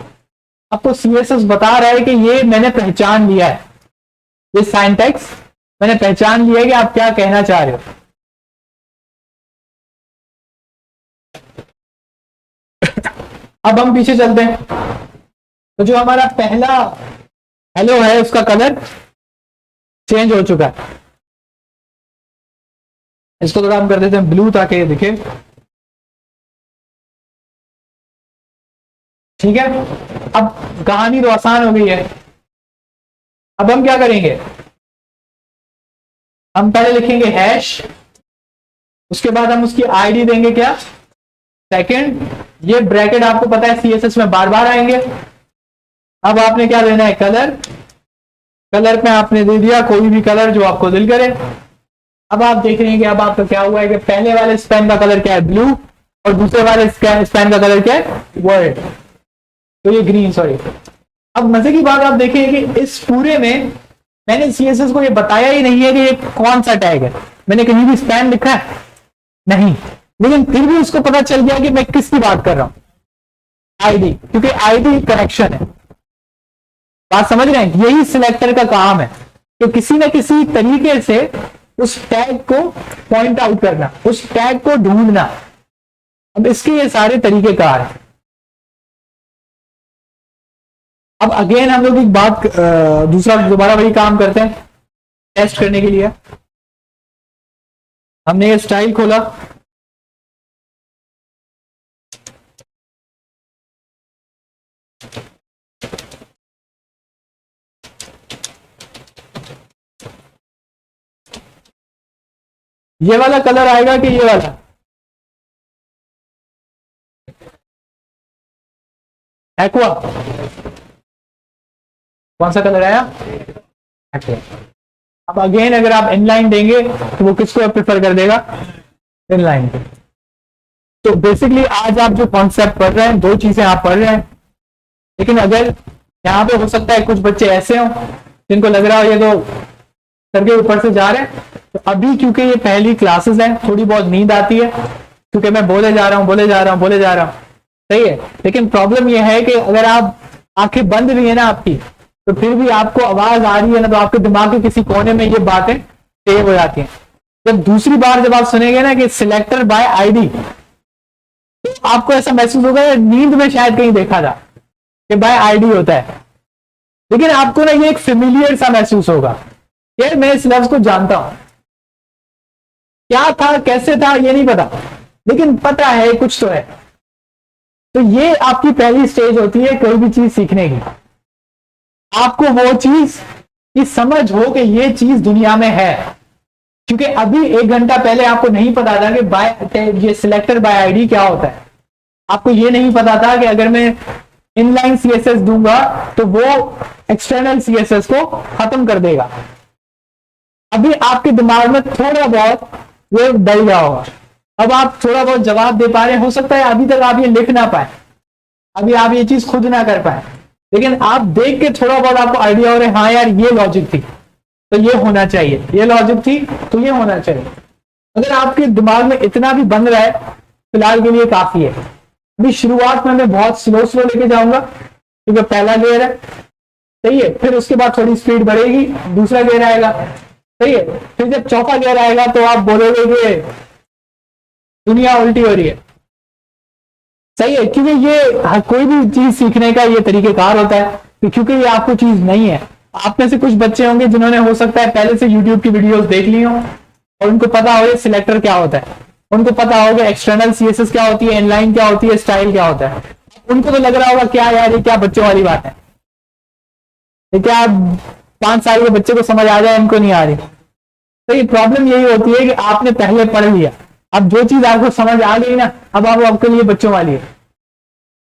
आपको सीएसएस बता रहा है कि ये मैंने पहचान लिया है, ये सिंटैक्स मैंने पहचान लिया है कि आप क्या कहना चाह रहे हो। अब हम पीछे चलते हैं, तो जो हमारा पहला हेलो है उसका कलर चेंज हो चुका है, इसको थोड़ा हम कर देते हैं ब्लू ताकि ये दिखे, ठीक है। अब कहानी तो आसान हो गई है। अब हम क्या करेंगे, हम पहले लिखेंगे हैश, उसके बाद हम उसकी आईडी देंगे क्या, सेकंड, ये ब्रैकेट आपको पता है सीएसएस में बार बार आएंगे। अब आपने क्या देना है, कलर, कलर पे आपने दे दिया कोई भी कलर जो आपको दिल करे। अब आप देख रहे हैं कि अब आपका क्या हुआ है कि पहले वाले स्पैन का कलर क्या है, ब्लू, और दूसरे वाले स्पैन का कलर क्या है, वर्ड, तो ये ग्रीन, सॉरी। अब मजे की बात आप देखें कि इस पूरे में मैंने सीएसएस को ये बताया ही नहीं है कि ये कौन सा टैग है, मैंने कहीं भी स्पैन लिखा है नहीं, लेकिन फिर भी उसको पता चल गया कि मैं किसकी बात कर रहा हूं, आईडी, क्योंकि आईडी कनेक्शन है। बात समझ रहे हैं, यही सिलेक्टर का काम है कि किसी न किसी तरीके से उस टैग को पॉइंट आउट करना, उस टैग को ढूंढना। अब इसके ये सारे तरीकेकार हैं। अब अगेन हम लोग एक बात दूसरा दोबारा वही काम करते हैं टेस्ट करने के लिए। हमने ये स्टाइल खोला, ये वाला कलर आएगा कि ये वाला, एक्वा, कौन सा कलर आया, एक्वा। अब अगेन अगर आप इनलाइन देंगे तो वो किसको प्रेफर कर देगा, इनलाइन को। तो बेसिकली आज आप जो कॉन्सेप्ट पढ़ रहे हैं, दो चीजें आप पढ़ रहे हैं, लेकिन अगर यहाँ पे हो सकता है कुछ बच्चे ऐसे हों जिनको लग रहा हो ये तो सर के ऊपर से जा रहे हैं, तो अभी क्योंकि ये पहली क्लासेस हैं थोड़ी बहुत नींद आती है, क्योंकि मैं बोले जा रहा हूं, सही है। लेकिन प्रॉब्लम ये है कि अगर आप आंखें बंद भी है ना आपकी, तो फिर भी आपको आवाज आ रही है ना, तो आपके दिमाग के किसी कोने में ये बातें सेव हो जाती हैं। जब दूसरी बार जब आप सुनेंगे ना कि सिलेक्टर बाय आईडी, तो आपको ऐसा महसूस होगा, नींद में शायद कहीं देखा था कि बाय आईडी होता है, लेकिन आपको ना ये एक फेमिलियर सा महसूस होगा, यार मैं इस लफ्ज को जानता हूं, क्या था कैसे था ये नहीं पता, लेकिन पता है कुछ तो है। तो ये आपकी पहली स्टेज होती है कोई भी चीज सीखने की, आपको वो चीज की समझ हो कि ये चीज दुनिया में है। क्योंकि अभी 1 घंटा पहले आपको नहीं पता था कि ये सिलेक्टर बाय आईडी क्या होता है, आपको ये नहीं पता था कि अगर मैं इनलाइन सीएसएस दूंगा तो वो एक्सटर्नल सीएसएस को खत्म कर देगा। अभी आपके दिमाग में थोड़ा बहुत ये डल गया होगा, अब आप थोड़ा बहुत जवाब दे पा रहे हैं। हो सकता है अभी तक आप ये लिख ना पाए, अभी आप ये चीज खुद ना कर पाए, लेकिन आप देख के थोड़ा बहुत आपको आइडिया हो रहा है, हाँ यार ये लॉजिक थी तो ये होना चाहिए, ये लॉजिक थी तो ये होना चाहिए। अगर आपके दिमाग में इतना भी बन रहा है फिलहाल के लिए काफी है। अभी शुरुआत में मैं बहुत स्लो लेके जाऊंगा क्योंकि पहला गियर है, सही है, फिर उसके बाद थोड़ी स्पीड बढ़ेगी, दूसरा गियर आएगा, सही है, फिर जब चौथा गियर आएगा तो आप बोलोगे कि दुनिया उल्टी हो रही है, सही है। क्योंकि ये कोई भी चीज सीखने का ये तरीकेकार होता है, क्योंकि ये आपको चीज नहीं है। आप में से कुछ बच्चे होंगे जिन्होंने हो सकता है पहले से यूट्यूब की वीडियोस देख ली हो और उनको पता हो ये सिलेक्टर क्या होता है, उनको पता होगा एक्सटर्नल सीएसएस क्या होती है, इनलाइन क्या होती है, स्टाइल क्या होता है। उनको तो लग रहा होगा क्या यार ये क्या बच्चों वाली बात है, ये क्या 5 साल के बच्चे को समझ आ जाए, इनको नहीं आ रही। तो ये प्रॉब्लम यही होती है कि आपने पहले पढ़ लिया, अब जो चीज आपको समझ आ गई ना, अब आप आपके लिए बच्चों वाली है।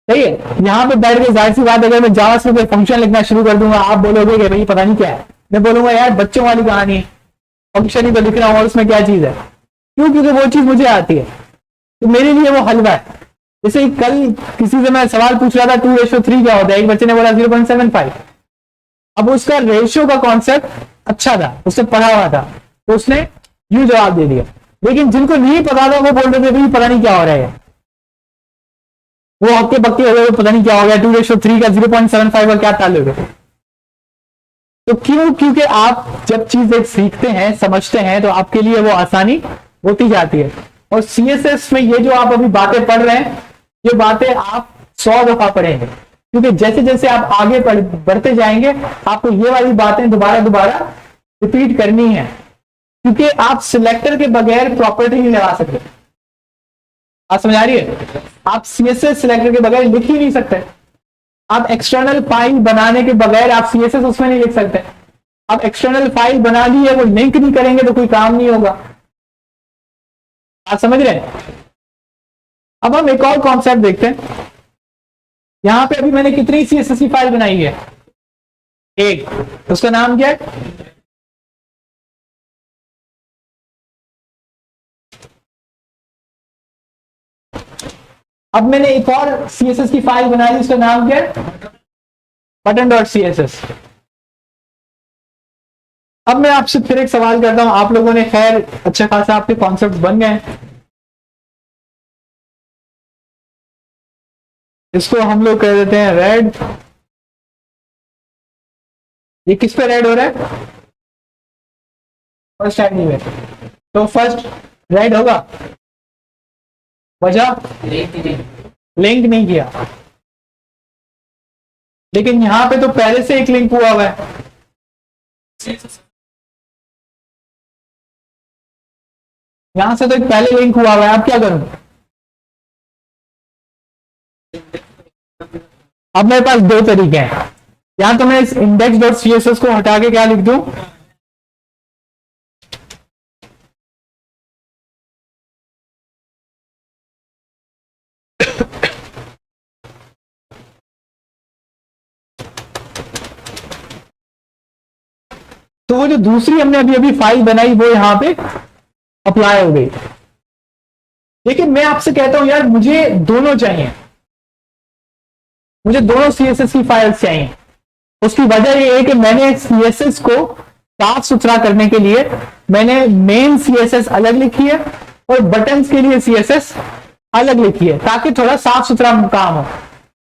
सही है, यहाँ पे बैठ के जाहिर सी बात अगर मैं जावास्क्रिप्ट में फंक्शन लिखना शुरू कर दूंगा, आप बोलोगे कि भाई पता नहीं क्या है, मैं बोलूंगा यार बच्चों वाली कहानी है, फंक्शन ही तो लिख रहा हूँ और उसमें क्या चीज है। क्यों? क्योंकि वो चीज मुझे आती है, तो मेरे लिए वो हलवा है। जैसे कल किसी से मैं सवाल पूछ रहा था 2:3 क्या होता है, एक बच्चे ने बोला 0.75। अब उसका रेशियो का कॉन्सेप्ट अच्छा था, उसने पढ़ा हुआ था, तो उसने यूं जवाब दे दिया। लेकिन जिनको नहीं पता था वो बोल रहे थे भाई पता नहीं क्या हो रहा है, वो हक्के बक्के हो गए, पता नहीं क्या हो गया, 2:3 का 0.75 का क्या ताल्लुक है। तो क्यों? क्योंकि आप जब चीज एक सीखते हैं, समझते हैं, तो आपके लिए वो आसानी होती जाती है। और सीएसएस में ये जो आप अभी बातें पढ़ रहे हैं, ये बातें आप 100 दफा पढ़ेंगे, क्योंकि जैसे जैसे आप आगे बढ़ते जाएंगे आपको ये वाली बातें दोबारा दोबारा रिपीट करनी है, क्योंकि आप सिलेक्टर के बगैर प्रॉपर्टी नहीं लगा सकते। आप समझ आ रही है? आप सीएसएस सिलेक्टर के बगैर लिख ही नहीं सकते। आप एक्सटर्नल फाइल बनाने के बगैर आप सीएसएस उसमें नहीं लिख सकते। आप एक्सटर्नल फाइल बना ली है, वो लिंक नहीं करेंगे तो कोई काम नहीं होगा। आप समझ रहे हैं? अब हम एक और कॉन्सेप्ट देखते हैं। यहां पे अभी मैंने कितनी सीएसएस की फाइल बनाई है? एक। उसका नाम क्या है? अब मैंने एक और सीएसएस की फाइल बनाई, उसका नाम क्या है? button.css। अब मैं आपसे फिर एक सवाल करता हूं, आप लोगों ने खैर अच्छा खासा आपके कॉन्सेप्ट बन गए, इसको हम लोग कह देते हैं रेड। ये किस पे रेड हो रहा है? फर्स्ट आईडी में। तो फर्स्ट रेड होगा, वजह लिंक नहीं किया। लेकिन यहां पे तो पहले से एक लिंक हुआ है, यहां से तो एक पहले लिंक हुआ है। अब क्या करूं? अब मेरे पास दो तरीके हैं। यहां तो मैं इस index.css को हटा के क्या लिख दूं? तो वो जो दूसरी हमने अभी अभी फाइल बनाई वो यहां पे अप्लाई हो गई। लेकिन मैं आपसे कहता हूं यार मुझे दोनों चाहिए, मुझे दोनों सीएसएस की फाइल्स चाहिए। उसकी वजह ये है कि मैंने सीएसएस को साफ सुथरा करने के लिए मैंने मेन सीएसएस अलग लिखी है और बटन्स के लिए सीएसएस अलग लिखी है, ताकि थोड़ा साफ सुथरा काम हो।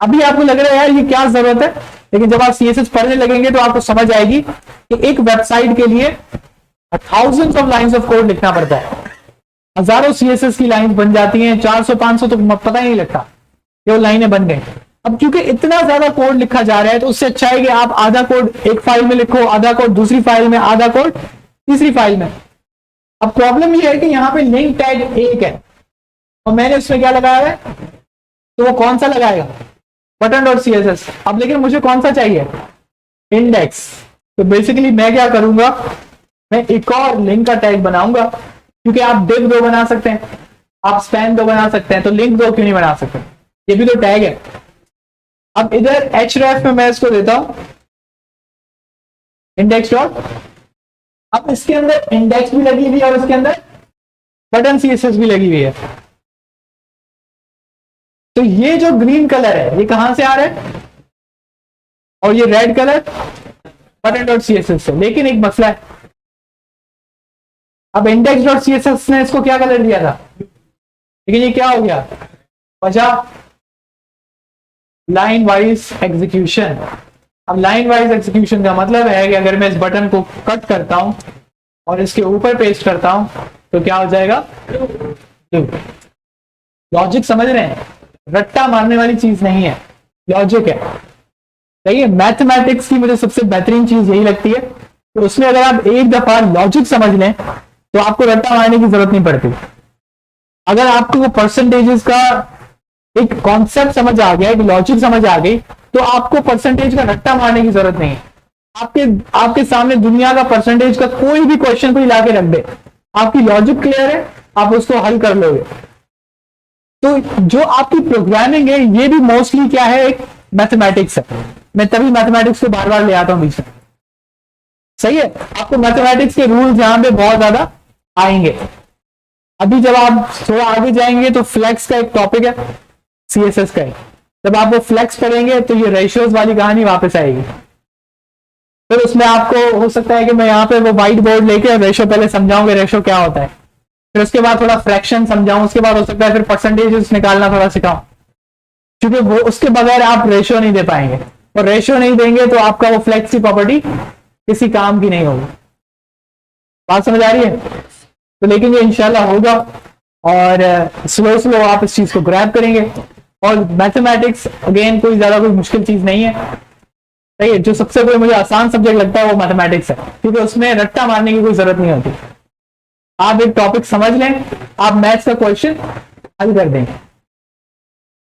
अभी आपको लग रहा है यार ये क्या जरूरत है, लेकिन जब आप सीएसएस पढ़ने लगेंगे तो आपको समझ आएगी कि एक वेबसाइट के लिए thousands of lines of code लिखना पड़ता है। हजारों सीएसएस की लाइन बन जाती हैं, 400-500 तो पता ही नहीं लगता कि वो लाइनें बन गई। अब क्योंकि इतना ज्यादा कोड लिखा जा रहा है तो उससे अच्छा है कि आप आधा कोड एक फाइल में लिखो, आधा कोड दूसरी फाइल में, आधा कोड तीसरी फाइल में। अब प्रॉब्लम ये है कि यहाँ पे लिंक टैग एक है और मैंने उसमें क्या लगाया है, तो वो कौन सा लगाएगा? button.css। अब लेकिन मुझे कौन सा चाहिए? इंडेक्स। तो बेसिकली मैं क्या करूंगा, मैं एक और लिंक का टैग बनाऊंगा, क्योंकि आप div 2 बना सकते हैं, आप span 2 बना सकते हैं, तो लिंक 2 क्यों नहीं बना सकते? ये भी तो टैग है। अब इधर href में मैं इसको देता हूं इंडेक्स डॉट। अब इसके अंदर इंडेक्स भी लगी हुई है और इसके अंदर बटन सीएसएस भी लगी हुई है। तो ये जो ग्रीन कलर है ये कहां से आ रहा है और ये रेड कलर button.css से। लेकिन एक मसला है, अब index.css ने इसको क्या कलर दिया था, लेकिन ये क्या हो गया? वजह लाइन वाइज एग्जीक्यूशन। अब लाइन वाइज एग्जीक्यूशन का मतलब है कि अगर मैं इस बटन को कट करता हूं और इसके ऊपर पेस्ट करता हूं तो क्या हो जाएगा? लॉजिक समझ रहे हैं? रट्टा मारने वाली चीज नहीं है, लॉजिक है। सही है? मैथमेटिक्स की मुझे सबसे बेहतरीन चीज यही लगती है कि उसमें अगर आप एक दफा लॉजिक समझ लें तो आपको रट्टा मारने की जरूरत नहीं पड़ती। अगर आपको वो परसेंटेजेस का एक कॉन्सेप्ट समझ आ गया, एक लॉजिक समझ आ गई, तो आपको परसेंटेज का रट्टा मारने की जरूरत नहीं है। आपके सामने दुनिया का परसेंटेज का कोई भी क्वेश्चन कोई लाके रख दे, आपकी लॉजिक क्लियर है, आप उसको हल कर लोगे। तो जो आपकी प्रोग्रामिंग है ये भी मोस्टली क्या है, एक मैथमेटिक्स है। मैं तभी मैथमेटिक्स को बार बार ले आता हूं बीच में, सही है। आपको मैथमेटिक्स के रूल्स यहां पे बहुत ज्यादा आएंगे। अभी जब आप थोड़ा आगे जाएंगे तो फ्लेक्स का एक टॉपिक है सीएसएस का, जब आप वो फ्लेक्स पढ़ेंगे तो ये रेशियोज वाली कहानी वापस आएगी। फिर उसमें आपको हो सकता है कि मैं यहाँ पे वो व्हाइट बोर्ड लेके रेशियो पहले समझाऊंगा, रेशियो क्या होता है, फिर उसके बाद थोड़ा फ्रैक्शन समझाऊं, उसके बाद हो सकता है फिर परसेंटेज निकालना थोड़ा सिखाऊं, क्योंकि वो उसके बगैर आप रेशियो नहीं दे पाएंगे, और रेशियो नहीं देंगे तो आपका वो फ्लेक्स की प्रॉपर्टी किसी काम की नहीं होगी। बात समझ आ रही है? तो लेकिन ये इंशाल्लाह होगा, और स्लो स्लो आप इस चीज को ग्रैब करेंगे। और मैथमेटिक्स अगेन कोई ज्यादा कोई मुश्किल चीज नहीं है, सही है। जो सबसे कोई मुझे आसान सब्जेक्ट लगता है वो मैथमेटिक्स है, क्योंकि उसमें रट्टा मारने की कोई जरूरत नहीं होती। आप एक टॉपिक समझ लें, आप मैथ्स का क्वेश्चन हल कर देंगे।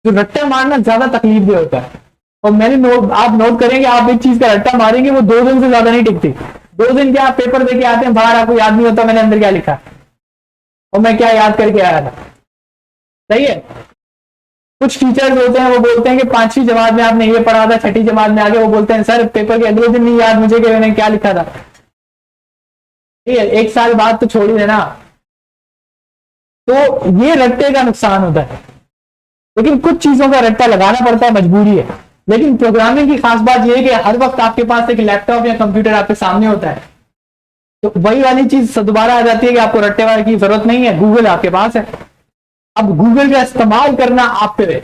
जो रट्टा मारना ज्यादा तकलीफ भी होता है, और मैंने आप नोट करेंगे, आप एक चीज का रट्टा मारेंगे वो 2 दिन से ज्यादा नहीं टिकती। 2 दिन के आप पेपर देके आते हैं बाहर, आपको याद नहीं होता मैंने अंदर क्या लिखा और मैं क्या याद करके आया था, सही है। कुछ टीचर्स होते हैं वो बोलते हैं कि 5वीं जमात में आपने ये पढ़ा था, 6ठी जमात में आगे वो बोलते हैं सर पेपर के अगले दिन नहीं याद मुझे कि मैंने क्या लिखा था। ठीक है, 1 साल बाद तो छोड़ ही देना। तो ये रट्टे का नुकसान होता है, लेकिन कुछ चीजों का रट्टा लगाना पड़ता है, मजबूरी है। लेकिन प्रोग्रामिंग की खास बात यह है कि हर वक्त आपके पास एक लैपटॉप या कंप्यूटर आपके सामने होता है, तो वही वाली चीज दोबारा आ जाती है कि आपको रट्टे वाले की जरूरत नहीं है, गूगल आपके पास है। अब गूगल का इस्तेमाल करना आप पे है।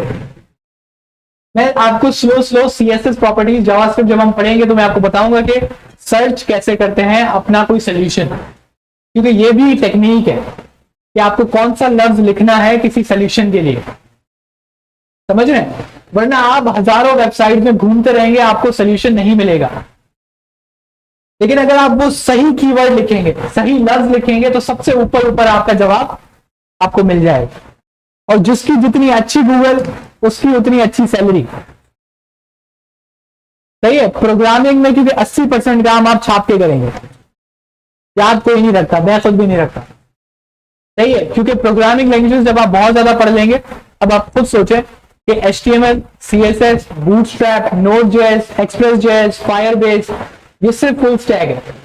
मैं आपको slow slow CSS properties JavaScript जब हम पढ़ेंगे तो मैं आपको बताऊंगा कि सर्च कैसे करते हैं अपना कोई सोल्यूशन, क्योंकि ये भी टेक्निक है कि आपको कौन सा लफ्ज लिखना है किसी सोल्यूशन के लिए, समझ रहे हैं। वरना आप हजारों वेबसाइट में घूमते रहेंगे, आपको सोल्यूशन नहीं मिलेगा। लेकिन अगर आप वो सही कीवर्ड लिखेंगे, सही लफ्ज लिखेंगे, तो सबसे ऊपर ऊपर आपका जवाब आपको मिल जाएगा। और जिसकी जितनी अच्छी गूगल उसकी उतनी अच्छी सैलरी, सही है। प्रोग्रामिंग में क्योंकि 80% काम आप छाप के करेंगे, याद कोई नहीं रखता, मैं खुद भी नहीं रखता, सही है। क्योंकि प्रोग्रामिंग लैंग्वेज जब आप बहुत ज्यादा पढ़ लेंगे, अब आप खुद सोचें कि HTML, CSS, bootstrap, Node.js, Express.js, Firebase, ये सिर्फ फुल स्टैक है।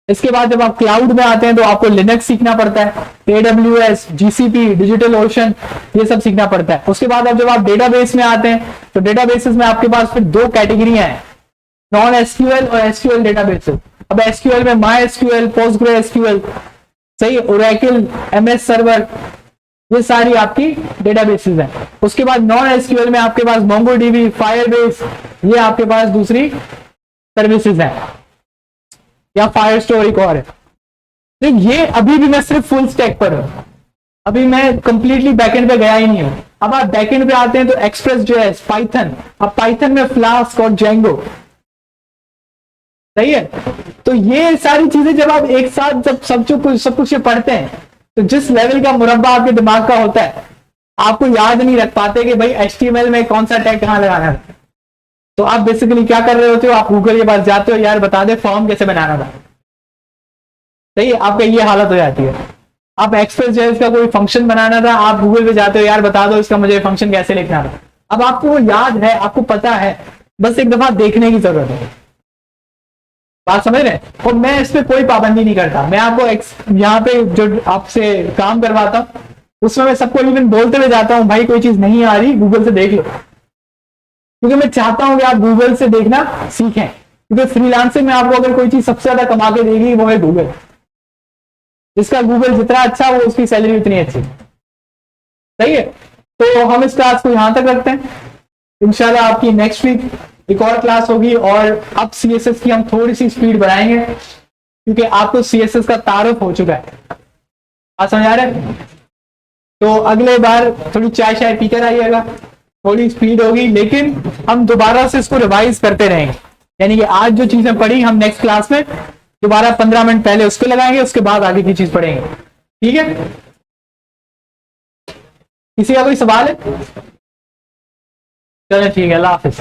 इसके बाद जब आप क्लाउड में आते हैं तो आपको लिनक्स सीखना पड़ता है, AWS, GCP, डिजिटल ओशन, ये सब सीखना पड़ता है। उसके बाद अब जब आप डेटाबेस में आते हैं तो डेटाबेसेस में आपके पास फिर 2 कैटेगरियां हैं, नॉन SQL और SQL डेटाबेसेस। अब SQL में MySQL, PostgreSQL, सही, Oracle, MS सर्वर, ये सारी आपकी डेटाबेसेस हैं। उसके बाद नॉन SQL में आपके पास MongoDB, Firebase, ये आपके पास दूसरी सर्विसेज हैं, या Firestore एक और है। तो ये अभी भी मैं सिर्फ फुल स्टैक पर हूं, अभी मैं कंप्लीटली बैकएंड पे गया ही नहीं हूं। अब आप बैकएंड पे आते हैं तो Express.js, पाइथन, अब पाइथन में फ्लास्क और जेंगो, सही है। तो ये सारी चीजें जब आप एक साथ जब सब कुछ पढ़ते हैं, तो जिस लेवल का मुरब्बा आपके दिमाग का होता है, आपको याद नहीं रख पाते कि भाई HTML में कौन सा टैग कहां लगाना है। तो आप बेसिकली क्या कर रहे होते हो, आप गूगल के पास जाते हो, यार बता दे फॉर्म कैसे बनाना था, सही है। आपका ये हालत हो जाती है। आप Express.js का कोई फंक्शन बनाना था, आप गूगल पे जाते हो, यार बता दो इसका मुझे फंक्शन कैसे लिखना था। अब आपको वो याद है, आपको पता है, बस एक दफा देखने की जरूरत है। बात समझ रहे हैं। और मैं इस पे कोई पाबंदी नहीं करता, मैं आपको यहाँ पे जो आपसे काम करवाता हूँ उसमें मैं सबको इवन बोलते हुए जाता हूँ, भाई कोई चीज नहीं आ रही गूगल से देख लो, क्योंकि मैं चाहता हूं कि आप गूगल से देखना सीखें। क्योंकि फ्रीलांसिंग में आपको अगर कोई चीज सबसे ज्यादा कमा के देगी वो है गूगल। जिसका गूगल जितना अच्छा वो उसकी सैलरी उतनी अच्छी, सही है। तो हम इस क्लास को यहां तक रखते हैं। इंशाल्लाह आपकी नेक्स्ट वीक एक और क्लास होगी, और अब CSS की हम थोड़ी सी स्पीड बढ़ाएंगे, क्योंकि आपको CSS का तारुफ हो चुका है। आप समझ आ रहे हैं। तो अगले बार थोड़ी चाय शाय पीकर आइएगा, थोड़ी स्पीड होगी, लेकिन हम दोबारा से इसको रिवाइज करते रहेंगे। यानी कि आज जो चीजें पढ़ी हम नेक्स्ट क्लास में दोबारा 15 मिनट पहले उसको लगाएंगे, उसके बाद आगे की चीज पढ़ेंगे, ठीक है। किसी का कोई सवाल है? चलो ठीक है, अल्लाह हाफिज।